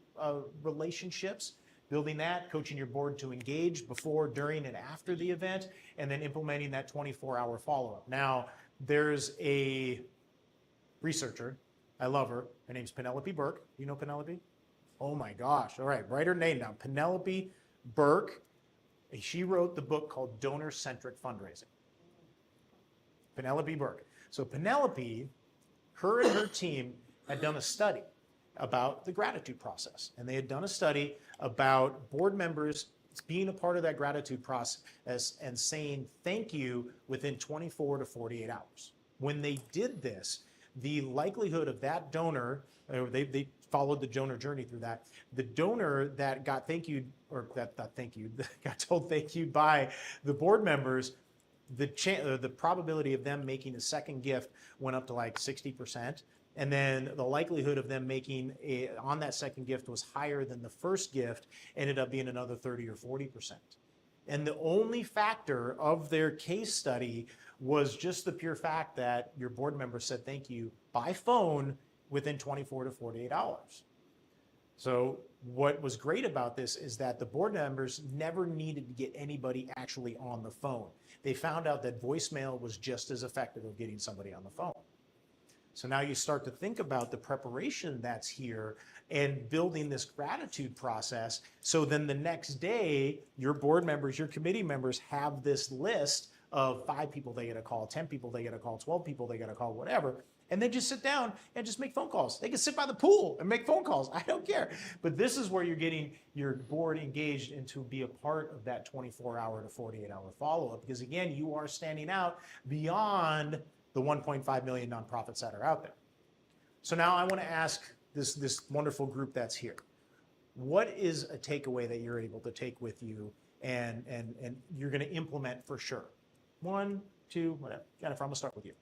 relationships, building that, coaching your board to engage before, during, and after the event, and then implementing that 24-hour follow-up. Now, there's a researcher, I love her name's Penelope Burke. You know Penelope? Oh my gosh, all right, write her name down. Penelope Burke, she wrote the book called Donor-Centric Fundraising. Penelope Burke. So Penelope, her and her team had done a study about the gratitude process. And they had done a study about board members being a part of that gratitude process and saying thank you within 24 to 48 hours. When they did this, the likelihood of that donor, they followed the donor journey through that, the donor that got thank you, or that got told thank you by the board members, the probability of them making a second gift went up to like 60%. And then the likelihood of them making on that second gift was higher than the first gift, ended up being another 30 or 40%. And the only factor of their case study was just the pure fact that your board member said thank you by phone within 24 to 48 hours. So what was great about this is that the board members never needed to get anybody actually on the phone. They found out that voicemail was just as effective of getting somebody on the phone. So now you start to think about the preparation that's here and building this gratitude process. So then the next day, your board members, your committee members have this list of 5 people they get a call, 10 people they get a call, 12 people they get a call, whatever. And they just sit down and just make phone calls. They can sit by the pool and make phone calls. I don't care. But this is where you're getting your board engaged and to be a part of that 24-hour to 48-hour follow-up. Because again, you are standing out beyond the 1.5 million nonprofits that are out there. So now I want to ask this wonderful group that's here. What is a takeaway that you're able to take with you and you're going to implement for sure? 1, 2, whatever. Jennifer, I'm going to start with you.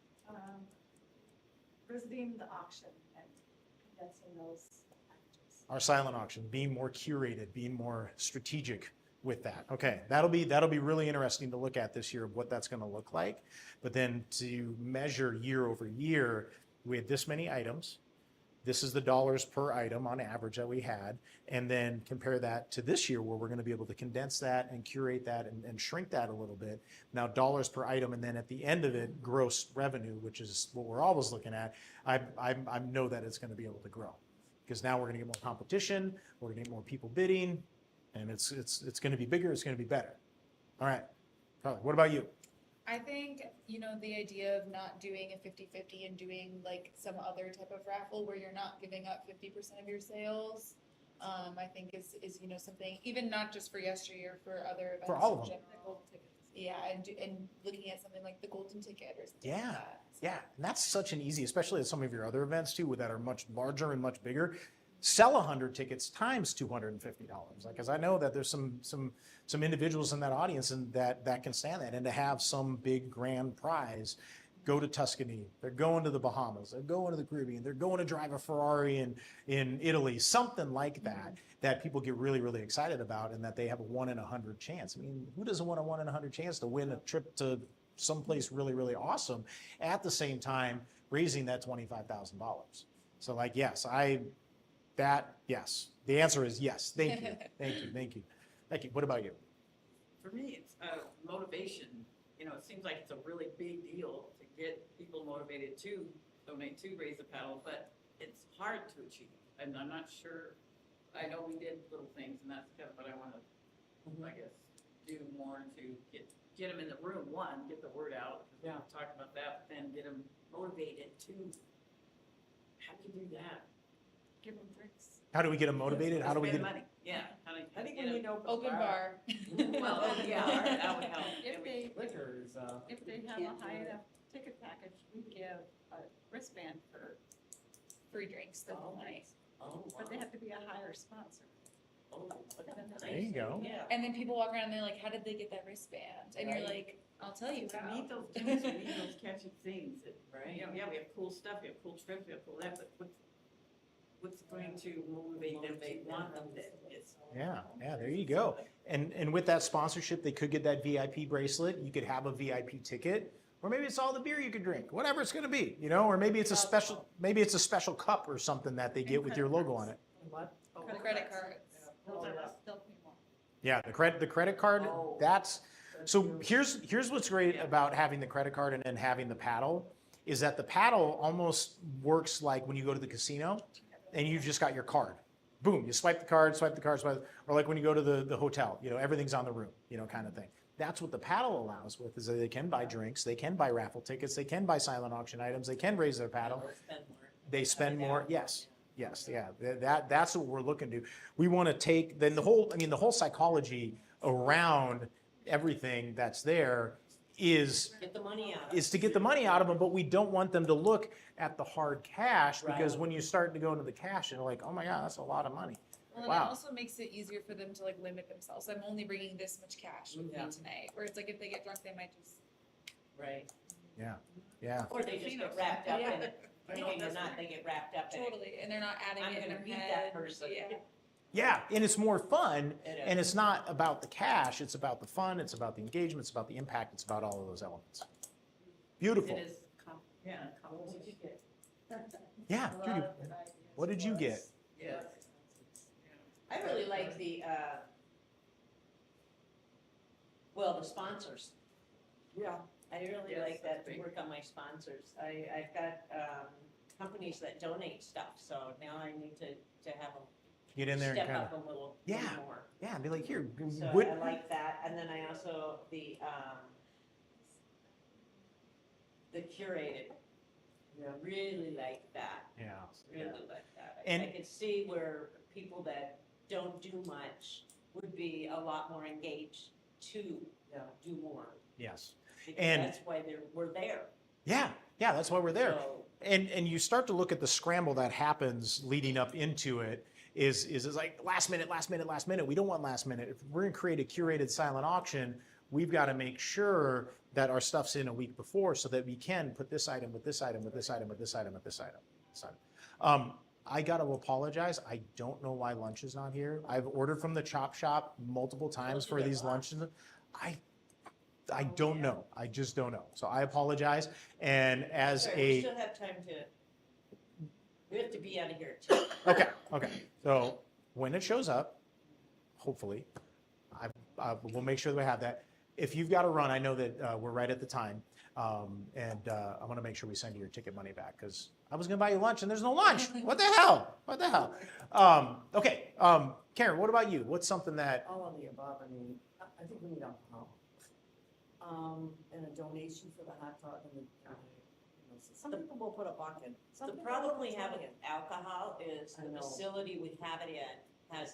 Visiting the auction and condensing those packages. Our silent auction, being more curated, being more strategic with that. Okay, that'll be really interesting to look at this year of what that's going to look like. But then to measure year over year, we had this many items. This is the dollars per item on average that we had, and then compare that to this year where we're going to be able to condense that and curate that and shrink that a little bit. Now dollars per item, and then at the end of it, gross revenue, which is what we're always looking at. I know that it's going to be able to grow because now we're going to get more competition, we're going to get more people bidding, and it's going to be bigger, it's going to be better. All right, Carly, what about you? I think, the idea of not doing a 50-50 and doing like some other type of raffle where you're not giving up 50% of your sales, I think is something, even not just for yesteryear, for other events. For all of in them. general. Yeah, and looking at something like the golden ticket or something Yeah, like that. So, yeah, and that's such an easy, especially at some of your other events too, that are much larger and much bigger. Sell 100 tickets times $250. Like, because I know that there's some individuals in that audience and that can stand that, and to have some big grand prize. Go to Tuscany, they're going to the Bahamas, they're going to the Caribbean, they're going to drive a Ferrari in Italy, something like that people get really, really excited about, and that they have a 1 in 100 chance. I mean, who doesn't want a 1 in 100 chance to win a trip to someplace really, really awesome, at the same time raising that $25,000? So like, yes, yes. The answer is yes. Thank you. Thank you. What about you? For me, it's motivation. It seems like it's a really big deal to get people motivated to donate to raise the paddle, but it's hard to achieve. And I'm not sure, I know we did little things, and that's kind of what I want to, I guess, do more to get them in the room. One, get the word out. Yeah. Talk about that, but then get them motivated to, how do you do that? Give them drinks. How do we get them motivated? How do we get Spend them? money? Yeah. How do I think get we 'em- need to Open bar. Well, yeah, that would help. If they, Liquors, if they have a high enough ticket package, we give a wristband for, Free drinks the whole night. Oh, but they have to be a higher sponsor. There you go. Yeah. And then people walk around and they're like, how did they get that wristband? And you're like, I'll tell you We how. need those things, we need those catchy things that, Right. yeah, we have cool stuff, we have cool trips, we have cool that, but what's going to motivate them to want them to, it's. Yeah, there you go. And with that sponsorship, they could get that VIP bracelet. You could have a VIP ticket, or maybe it's all the beer you could drink, whatever it's going to be, or maybe it's a special cup or something that they get with your logo on it. What? The credit cards. Those are still people. Yeah, the credit card. That's so. Here's what's great about having the credit card and then having the paddle is that the paddle almost works like when you go to the casino, and you've just got your card. Boom, you swipe the card, or like when you go to the hotel, everything's on the room, kind of thing. That's what the paddle allows with, is that they can buy drinks, they can buy raffle tickets, they can buy silent auction items, they can raise their paddle. They spend more, yes. Yes, yeah, that's what we're looking to. We want to take, then the whole psychology around everything that's there is Get the money out. is to get the money out of them, but we don't want them to look at the hard cash, because Right. when you start to go into the cash, you're like, oh my God, that's a lot of money. Well, and it Wow. also makes it easier for them to like limit themselves. I'm only bringing this much cash with Yeah. me tonight. Where it's like if they get drunk, they might just. Right. Yeah, yeah. Or they just get wrapped up in it. Thinking or not, they get wrapped up in it. Totally, and they're not adding I'm it in gonna their beat head. that person. Yeah. Yeah, and it's more fun, It and is. it's not about the cash, it's about the fun, it's about the engagement, it's about the impact, it's about all of those elements. Beautiful. It is, what did you get? Yeah, Judy, what did you get? Yes. I really like the sponsors. Yeah. I really Yes, like that, that's to big. work on my sponsors. I've got companies that donate stuff, so now I need to have them Get in there and step kind up of, a little Yeah. more. yeah, and be like, here, So what, I like that, and then I also, the curated, really like that, yeah. really like that. And- I could see where people that don't do much would be a lot more engaged to do more. Yes. Because And- that's why we're there. Yeah, yeah, that's why we're there. So, And you start to look at the scramble that happens leading up into it is it's like last minute, last minute, last minute. We don't want last minute. If we're gonna create a curated silent auction, we've got to make sure that our stuff's in a week before so that we can put this item with this item with this item with this item with this item. I got to apologize. I don't know why lunch is not here. I've ordered from the Chop Shop multiple times for these lunches. I don't know. I just don't know. So I apologize. And as sorry, we a still have time we have to be out of here too. okay. So when it shows up, hopefully, we'll make sure that we have that. If you've got to run, I know that we're right at the time, and I want to make sure we send you your ticket money back because I was going to buy you lunch and there's no lunch. What the hell? What the hell? Okay, Karen, what about you? What's something that? All of the above, I mean, I think we need alcohol. And a donation for the hot dog and the, some people will put a buck in. Some The people problem will we put have 20 with in. alcohol is I the know. facility we have it in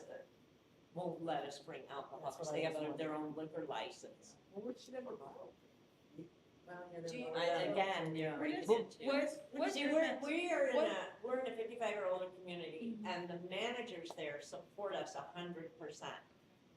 won't let us bring alcohol That's because what they I have was their own liquor license. Well, we should have a bottle. Well, yeah, Do you- Again, they're What is- reasons to. what's See, your we're what- in a 55 or older community and the managers there support us 100%.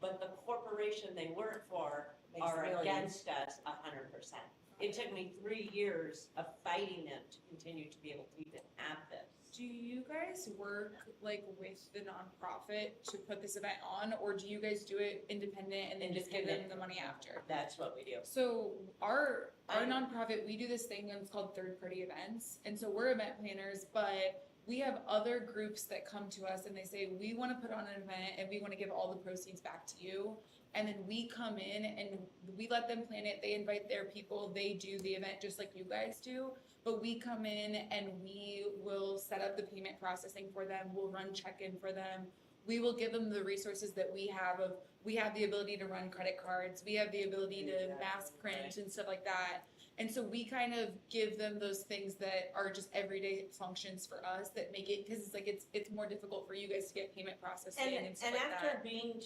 But the corporation they work for Makes are millions. against us 100%. It took me 3 years of fighting them to continue to be able to even have this. Do you guys work like with the nonprofit to put this event on, or do you guys do it independent and then just give them the money after? That's what we do. So our nonprofit, we do this thing and it's called third party events. And so we're event planners, but we have other groups that come to us and they say, we want to put on an event and we want to give all the proceeds back to you. And then we come in and we let them plan it. They invite their people. They do the event just like you guys do. But we come in and we will set up the payment processing for them. We'll run check-in for them. We will give them the resources that we have we have the ability to run credit cards. We have the ability to mass print and stuff like that. And so we kind of give them those things that are just everyday functions for us that make it, because it's like, it's more difficult for you guys to get payment processed in and stuff And like after that. being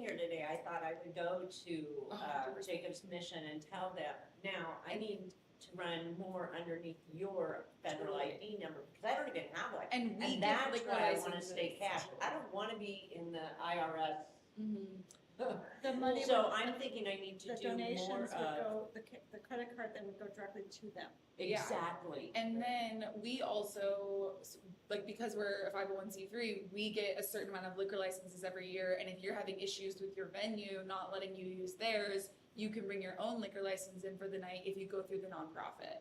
here today, I thought I would go to 100%. Jacob's Mission and tell them, now, I need to run more underneath your federal ID number, because I don't even have one. And we And give that's liquor why I wanna licenses. stay cash. I don't wanna be in the IRS. Mhm. The money So would, I'm thinking I need to the do more donations would of. go, the credit card then would go directly to them. Yeah. Exactly. And then we also, like, because we're a 501c3, we get a certain amount of liquor licenses every year. And if you're having issues with your venue not letting you use theirs, you can bring your own liquor license in for the night if you go through the nonprofit.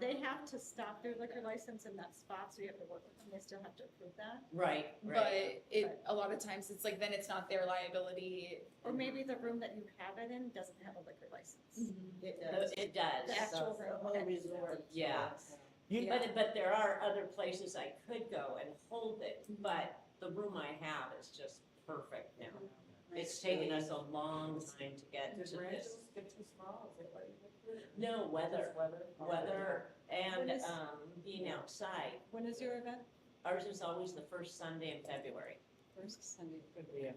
They have to stop their liquor license in that spot, so you have to work with them, they still have to approve that. Right, But a lot of times it's like, then it's not their liability. Or maybe the room that you have it in doesn't have a liquor license. It does. It does. The actual The room. whole okay. resort. Yeah. You- But there are other places I could go and hold it, but the room I have is just perfect now. It's taken us a long time to get to Does this. Rachel's get too small? Is it what you think? No, weather, Just weather? weather and When is- being outside. When is your event? Ours is always the first Sunday in February. First Sunday. Could be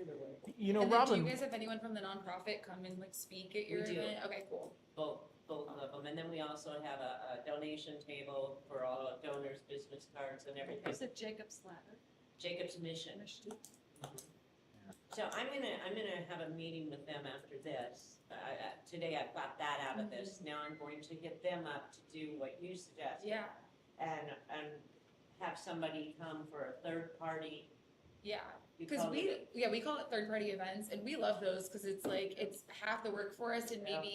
either way. You know, And then do Robin, you guys have anyone from the nonprofit come and like speak at your We do. event? Okay, cool. Both of them. And then we also have a donation table for all donors, business cards and everything. Is it Jacob's Ladder? Jacob's Mission. So I'm gonna have a meeting with them after this. Today I've got that out of this. Now I'm going to hit them up to do what you suggested. Yeah, And have somebody come for a third party. yeah. You Because call it- we call it third-party events, and we love those because it's like, it's half the work for us, and maybe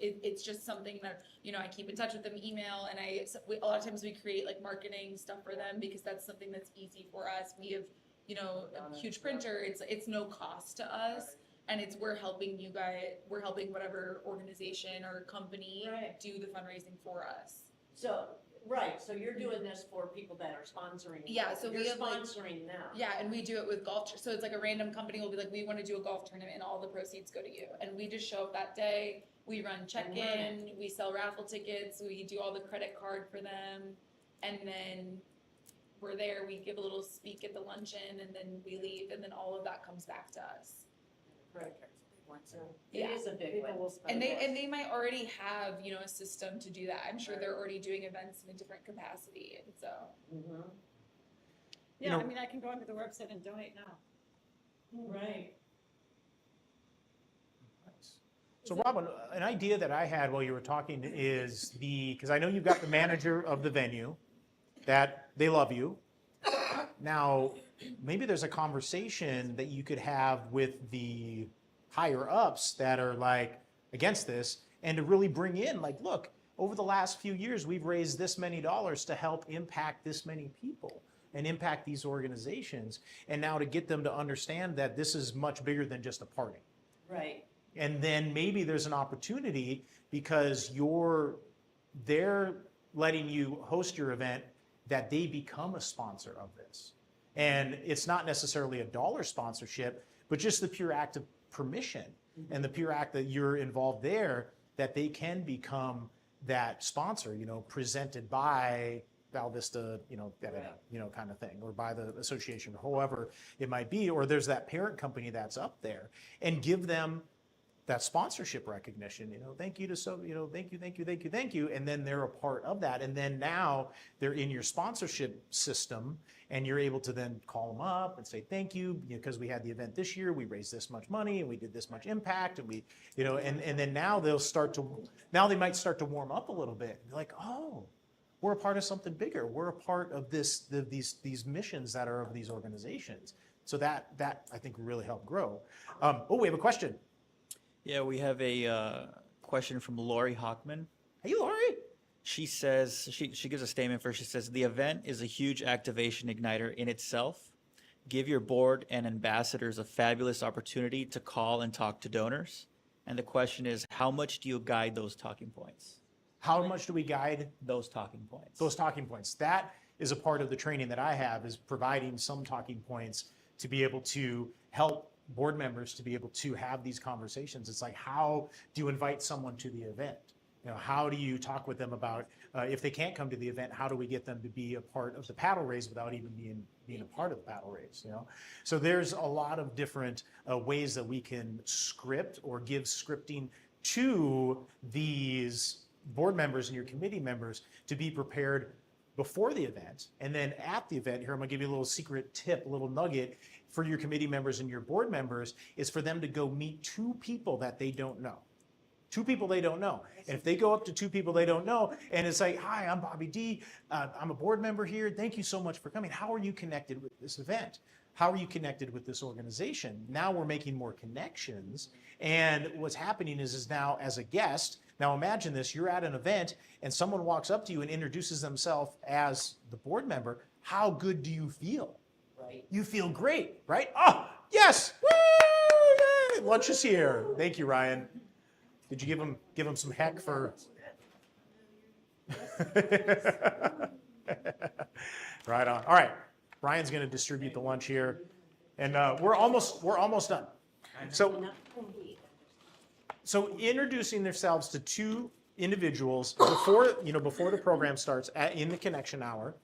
it's just something that, you know, I keep in touch with them, email, and a lot of times we create like marketing stuff for them because that's something that's easy for us. We have, you know, a huge printer, it's no cost to us, and we're helping you guys, we're helping whatever organization or company Right. do the fundraising for us. So, right, so you're doing this for people that are sponsoring. Yeah, so we You're have, like- sponsoring them. Yeah, and we do it with golf, so it's like a random company will be like, we wanna do a golf tournament, and all the proceeds go to you, and we just show up that day, we run check-in, we sell raffle tickets, we do all the credit card for them, and then we're there, we give a little speak at the luncheon, and then we leave, and then all of that comes back to us. Correct. It Yeah. is a big People one. will spend. And more. they might already have, you know, a system to do that, I'm sure they're already doing events in a different capacity, and so. Mhm. Yeah, know- I mean, I can go onto the website and donate now. Right. so Robin, an idea that I had while you were talking is because I know you've got the manager of the venue, that they love you. Now, maybe there's a conversation that you could have with the higher ups that are like against this, and to really bring in like, look, over the last few years, we've raised this many dollars to help impact this many people and impact these organizations. And now to get them to understand that this is much bigger than just a party. Right. And then maybe there's an opportunity because they're letting you host your event, that they become a sponsor of this. And it's not necessarily a dollar sponsorship, but just the pure act of permission and the pure act that you're involved there, that they can become that sponsor, you know, presented by Val Vista, you know, you know, kind of thing, or by the association, or whoever it might be, or there's that parent company that's up there, and give them that sponsorship recognition, you know, thank you to thank you, and then they're a part of that, and then now they're in your sponsorship system, and you're able to then call them up and say thank you, because we had the event this year, we raised this much money, and we did this much impact, and we, you know, and then now they might start to warm up a little bit, like, oh, we're a part of something bigger, we're a part of these missions that are of these organizations, so that I think will really help grow. We have a question. Yeah, we have a question from Lori Hockman. Hey, Lori. She says, she gives a statement first. She says, the event is a huge activation igniter in itself. Give your board and ambassadors a fabulous opportunity to call and talk to donors. And the question is, how much do you guide those talking points? How much do we guide Those talking points. those talking points? That is a part of the training that I have, is providing some talking points to be able to help board members to be able to have these conversations. It's like, how do you invite someone to the event? You know, how do you talk with them about, if they can't come to the event, how do we get them to be a part of the paddle race without even being a part of the paddle race, you know? So there's a lot of different ways that we can script or give scripting to these board members and your committee members to be prepared before the event. And then at the event, here I'm gonna give you a little secret tip, a little nugget for your committee members and your board members, is for them to go meet two people that they don't know. Two people they don't know. And if they go up to two people they don't know, and it's like, hi, I'm Bobby D. I'm a board member here. Thank you so much for coming. How are you connected with this event? How are you connected with this organization? Now we're making more connections. And what's happening is now as a guest, now imagine this, you're at an event and someone walks up to you and introduces themselves as the board member. How good do you feel? Right. You feel great, right? Oh, yes! Woo! Yay! Lunch is here. Thank you, Ryan. Did you give him some heck for? Right on. All right, Ryan's going to distribute the lunch here, and we're almost done. So introducing themselves to two individuals before the program starts in the connection hour,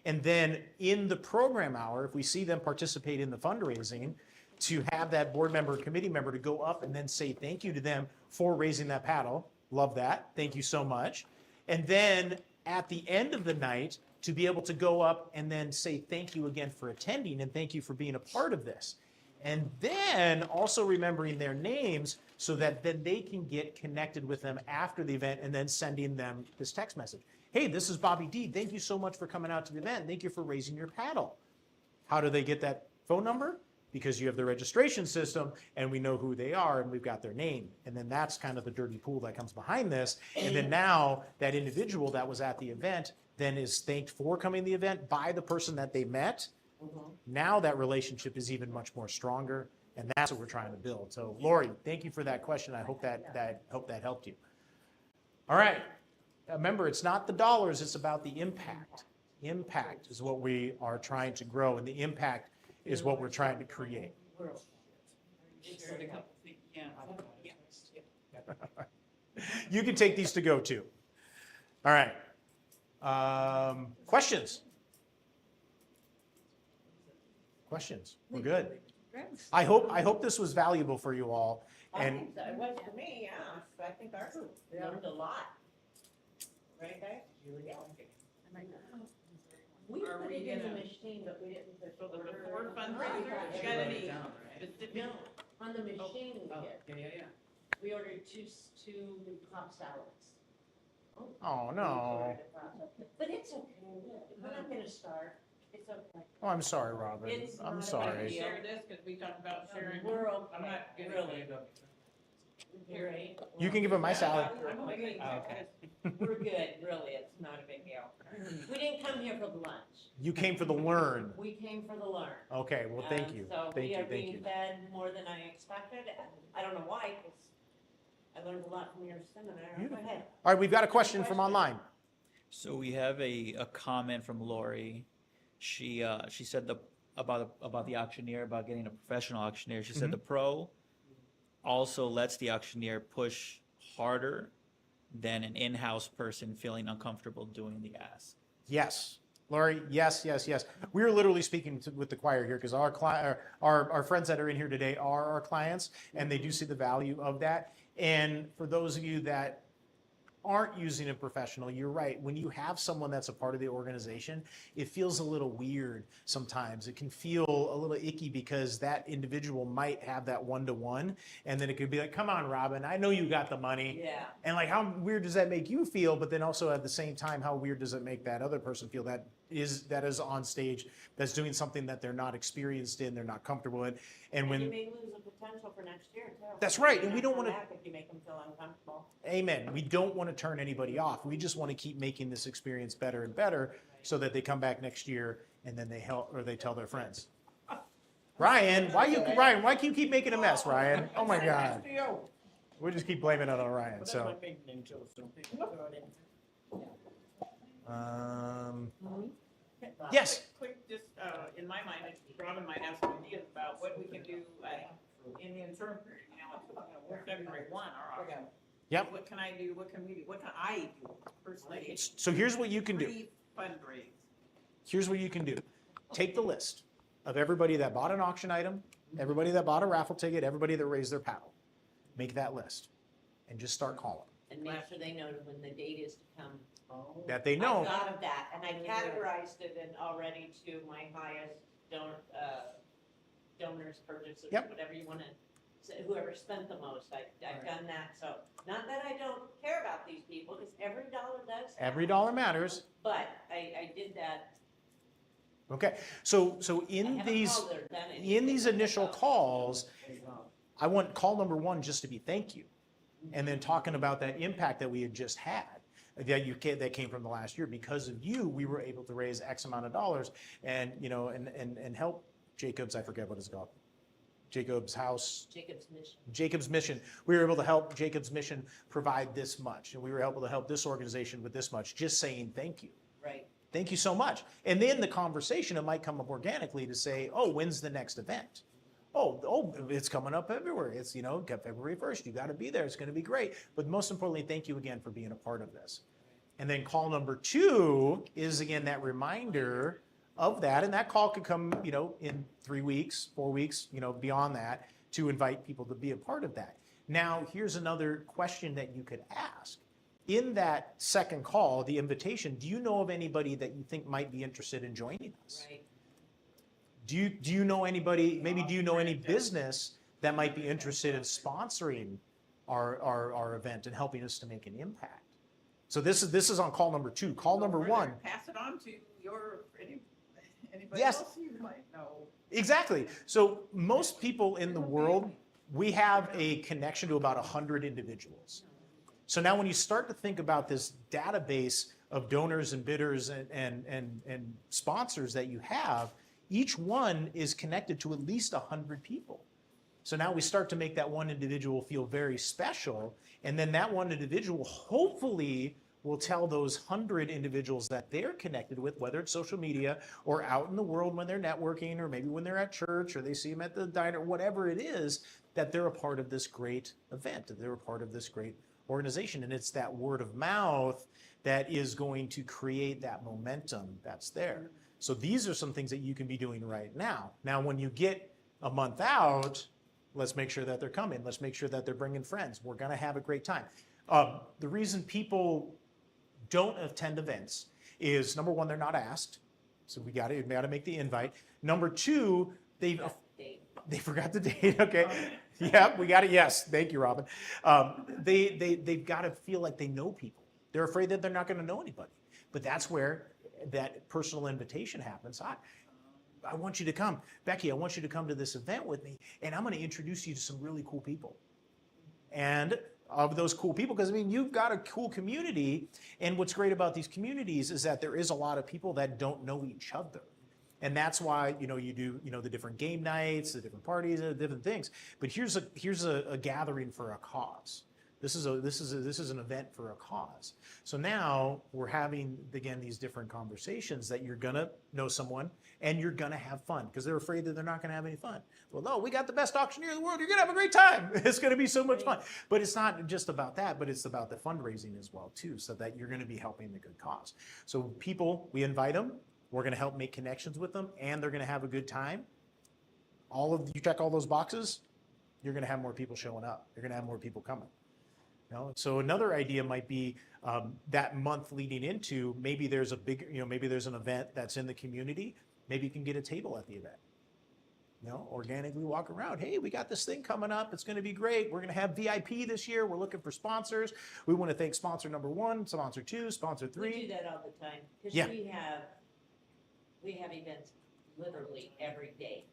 And then in the program hour, if we see them participate in the fundraising, to have that board member, committee member to go up and then say thank you to them for raising that paddle. Love that. Thank you so much. And then at the end of the night, to be able to go up and then say thank you again for attending and thank you for being a part of this. And then also remembering their names so that then they can get connected with them after the event and then sending them this text message. Hey, this is Bobby D. Thank you so much for coming out to the event. Thank you for raising your paddle. How do they get that phone number? Because you have the registration system and we know who they are and we've got their name. And then that's kind of the dirty pool that comes behind this. And then now that individual that was at the event then is thanked for coming to the event by the person that they met. Now that relationship is even much more stronger, and that's what we're trying to build. So, Lori, thank you for that question. I hope that helped you. All right. Remember, it's not the dollars, it's about the impact. Impact is what we are trying to grow, and the impact is what we're trying to create. Shared a couple things, yeah. You can take these to go too. All right. Questions? Questions? We're good. I hope this was valuable for you all. I And think so. It was for me, yeah. I think our group learned a lot. Right, guys? We Are put we it in the gonna- machine, but we didn't put. So the before fundraiser, you got any specific? No, on the machine we Oh, did. yeah. We ordered two Cobb salads. oh no. But it's okay. We're not gonna starve. It's okay. Oh, I'm sorry, Robin. It's I'm not a sorry. big Share this, because we talked about sharing. We're I'm okay, not getting really. it. You're right. You can give him my salad. I'm waiting. Okay. We're good, really. It's not a big deal. We didn't come here for the lunch. You came for the learn. We came for the learn. Okay, well, thank you. So Thank we you, are thank being you. fed more than I expected. I don't know why, because I learned a lot from your seminar. Go Beautiful. ahead. All right, we've got a question from online. So we have a comment from Lori. She said about the auctioneer, about getting a professional auctioneer. She said the pro also lets the auctioneer push harder than an in-house person feeling uncomfortable doing the ask. Yes. Lori, yes. We are literally speaking with the choir here because our friends that are in here today are our clients and they do see the value of that. And for those of you that aren't using a professional, you're right. When you have someone that's a part of the organization, it feels a little weird sometimes. It can feel a little icky because that individual might have that one-to-one, and then it could be like, come on, Robin, I know you got the money. Yeah. And like, how weird does that make you feel? But then also at the same time, how weird does it make that other person feel that is on stage, that's doing something that they're not experienced in, they're not comfortable in. And And when, you may lose a potential for next year, too. That's right, and we You're don't not wanna- come back if you make them feel uncomfortable. amen, we don't want to turn anybody off. We just want to keep making this experience better and better so that they come back next year and then they help or they tell their friends. Ryan, why can you keep making a mess, Ryan? Oh my God. We'll just keep blaming it on Ryan, so. Yes. Quick, just, in my mind, Robin might have some ideas about what we can do, in the interim period, we're February 1, our auction. Yep. What can I do, what can we do, what can I do personally? So here's what you can do. Pre-fundraise. Here's what you can do. Take the list of everybody that bought an auction item, everybody that bought a raffle ticket, everybody that raised their paddle. Make that list and just start calling. And make sure they know when the date is to come. That they I know. thought of that, and I categorized it in already to my highest donors purchases, Yep. whatever you wanna, whoever spent the most, I've done that, so, not that I don't care about these people, because every dollar does. Every count. dollar matters. But I did that. Okay. So I in haven't these called or done in anything these initial myself. calls, I want call number one just to be thank you. And then talking about that impact that we had just had that came from the last year. Because of you, we were able to raise X amount of dollars and, and help Jacob's, I forget what it's called. Jacob's house. Jacob's mission. We were able to help Jacob's mission provide this much. And we were able to help this organization with this much, just saying thank you. Right. Thank you so much. And then the conversation, it might come up organically to say, oh, when's the next event? Oh, it's coming up February. It's, February 1st. You got to be there. It's going to be great. But most importantly, thank you again for being a part of this. And then call number 2 is again that reminder of that. And that call could come, in 3 weeks, 4 weeks, beyond that to invite people to be a part of that. Now, here's another question that you could ask. In that second call, the invitation, do you know of anybody that you think might be interested in joining us? Right. Do you know anybody, maybe do you know any business that might be interested in sponsoring our event and helping us to make an impact? So this is on call number 2. Call number 1. Pass it on to anybody Yes. else you might know. Exactly. So most people in the world, we have a connection to about 100 individuals. So now when you start to think about this database of donors and bidders and sponsors that you have, each one is connected to at least 100 people. So now we start to make that one individual feel very special, and then that one individual hopefully will tell those 100 individuals that they're connected with, whether it's social media or out in the world when they're networking, or maybe when they're at church or they see them at the diner, whatever it is, that they're a part of this great event, that they're a part of this great organization. And it's that word of mouth that is going to create that momentum that's there. So these are some things that you can be doing right now. Now, when you get a month out, let's make sure that they're coming. Let's make sure that they're bringing friends. We're going to have a great time. The reason people don't attend events is, number 1, they're not asked. So we got to make the invite. Number 2, they forgot the date. Okay. Yeah, we got it. Yes. Thank you, Robin. They've got to feel like they know people. They're afraid that they're not going to know anybody. But that's where that personal invitation happens. I want you to come. Becky, I want you to come to this event with me, and I'm going to introduce you to some really cool people. And of those cool people, because you've got a cool community, and what's great about these communities is that there is a lot of people that don't know each other. And that's why, you do, the different game nights, the different parties, the different things. But here's a gathering for a cause. This is an event for a cause. So now we're having, again, these different conversations that you're gonna know someone and you're gonna have fun, because they're afraid that they're not gonna have any fun. Well, no, we got the best auctioneer in the world. You're gonna have a great time. It's gonna be so much fun. But it's not just about that, but it's about the fundraising as well too, so that you're gonna be helping the good cause. So people, we invite them. We're gonna help make connections with them, and they're gonna have a good time. You check all those boxes, you're gonna have more people showing up. You're gonna have more people coming. So another idea might be that month leading into, maybe there's maybe there's an event that's in the community. Maybe you can get a table at the event. Organically walk around. Hey, we got this thing coming up. It's going to be great. We're going to have VIP this year. We're looking for sponsors. We want to thank sponsor number 1, sponsor 2, sponsor 3. We do that all the time, because Yeah. we have events literally every day.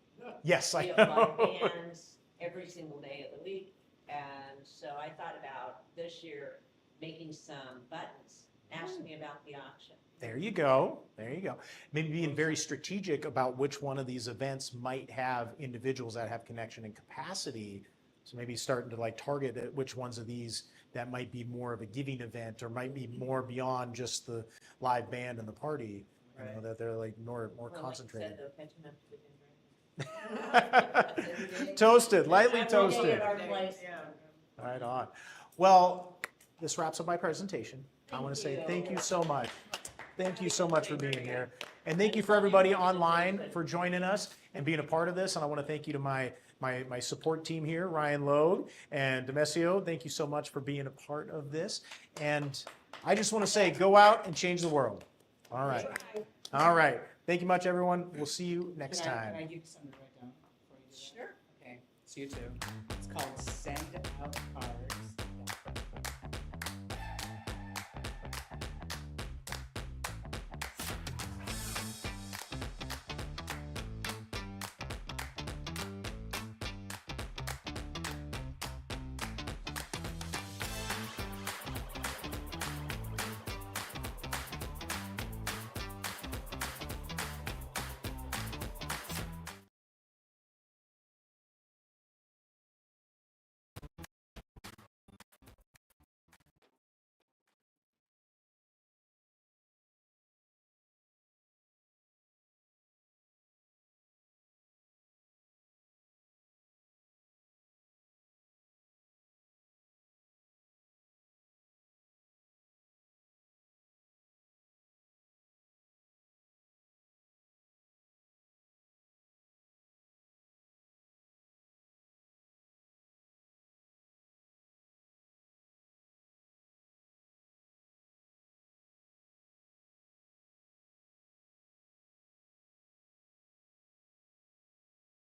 Yes, We I have live know. bands every single day of the week. And so I thought about this year making some buttons, asking me about the auction. There you go. There you go. Maybe being very strategic about which one of these events might have individuals that have connection and capacity. So maybe starting to target at which ones of these that might be more of a giving event, or might be more beyond just the live band and the party. That they're more Well, concentrated. Like you said, though, catch 'em up to the drink. Toasted, lightly Every day toasted. at our place. Right on. Well, this wraps up my presentation. I want to say Thank thank you. you so much. Thank you so much for being here. And thank you for everybody online for joining us and being a part of this. And I want to thank you to my support team here, Ryan Logue and Demesio. Thank you so much for being a part of this. And I just want to say, go out and change the world. All right. All right. Thank you much, everyone. We'll see you next Can I time. give you something to write down before you do that? Sure. Okay, see you too. It's called Send Out Cards.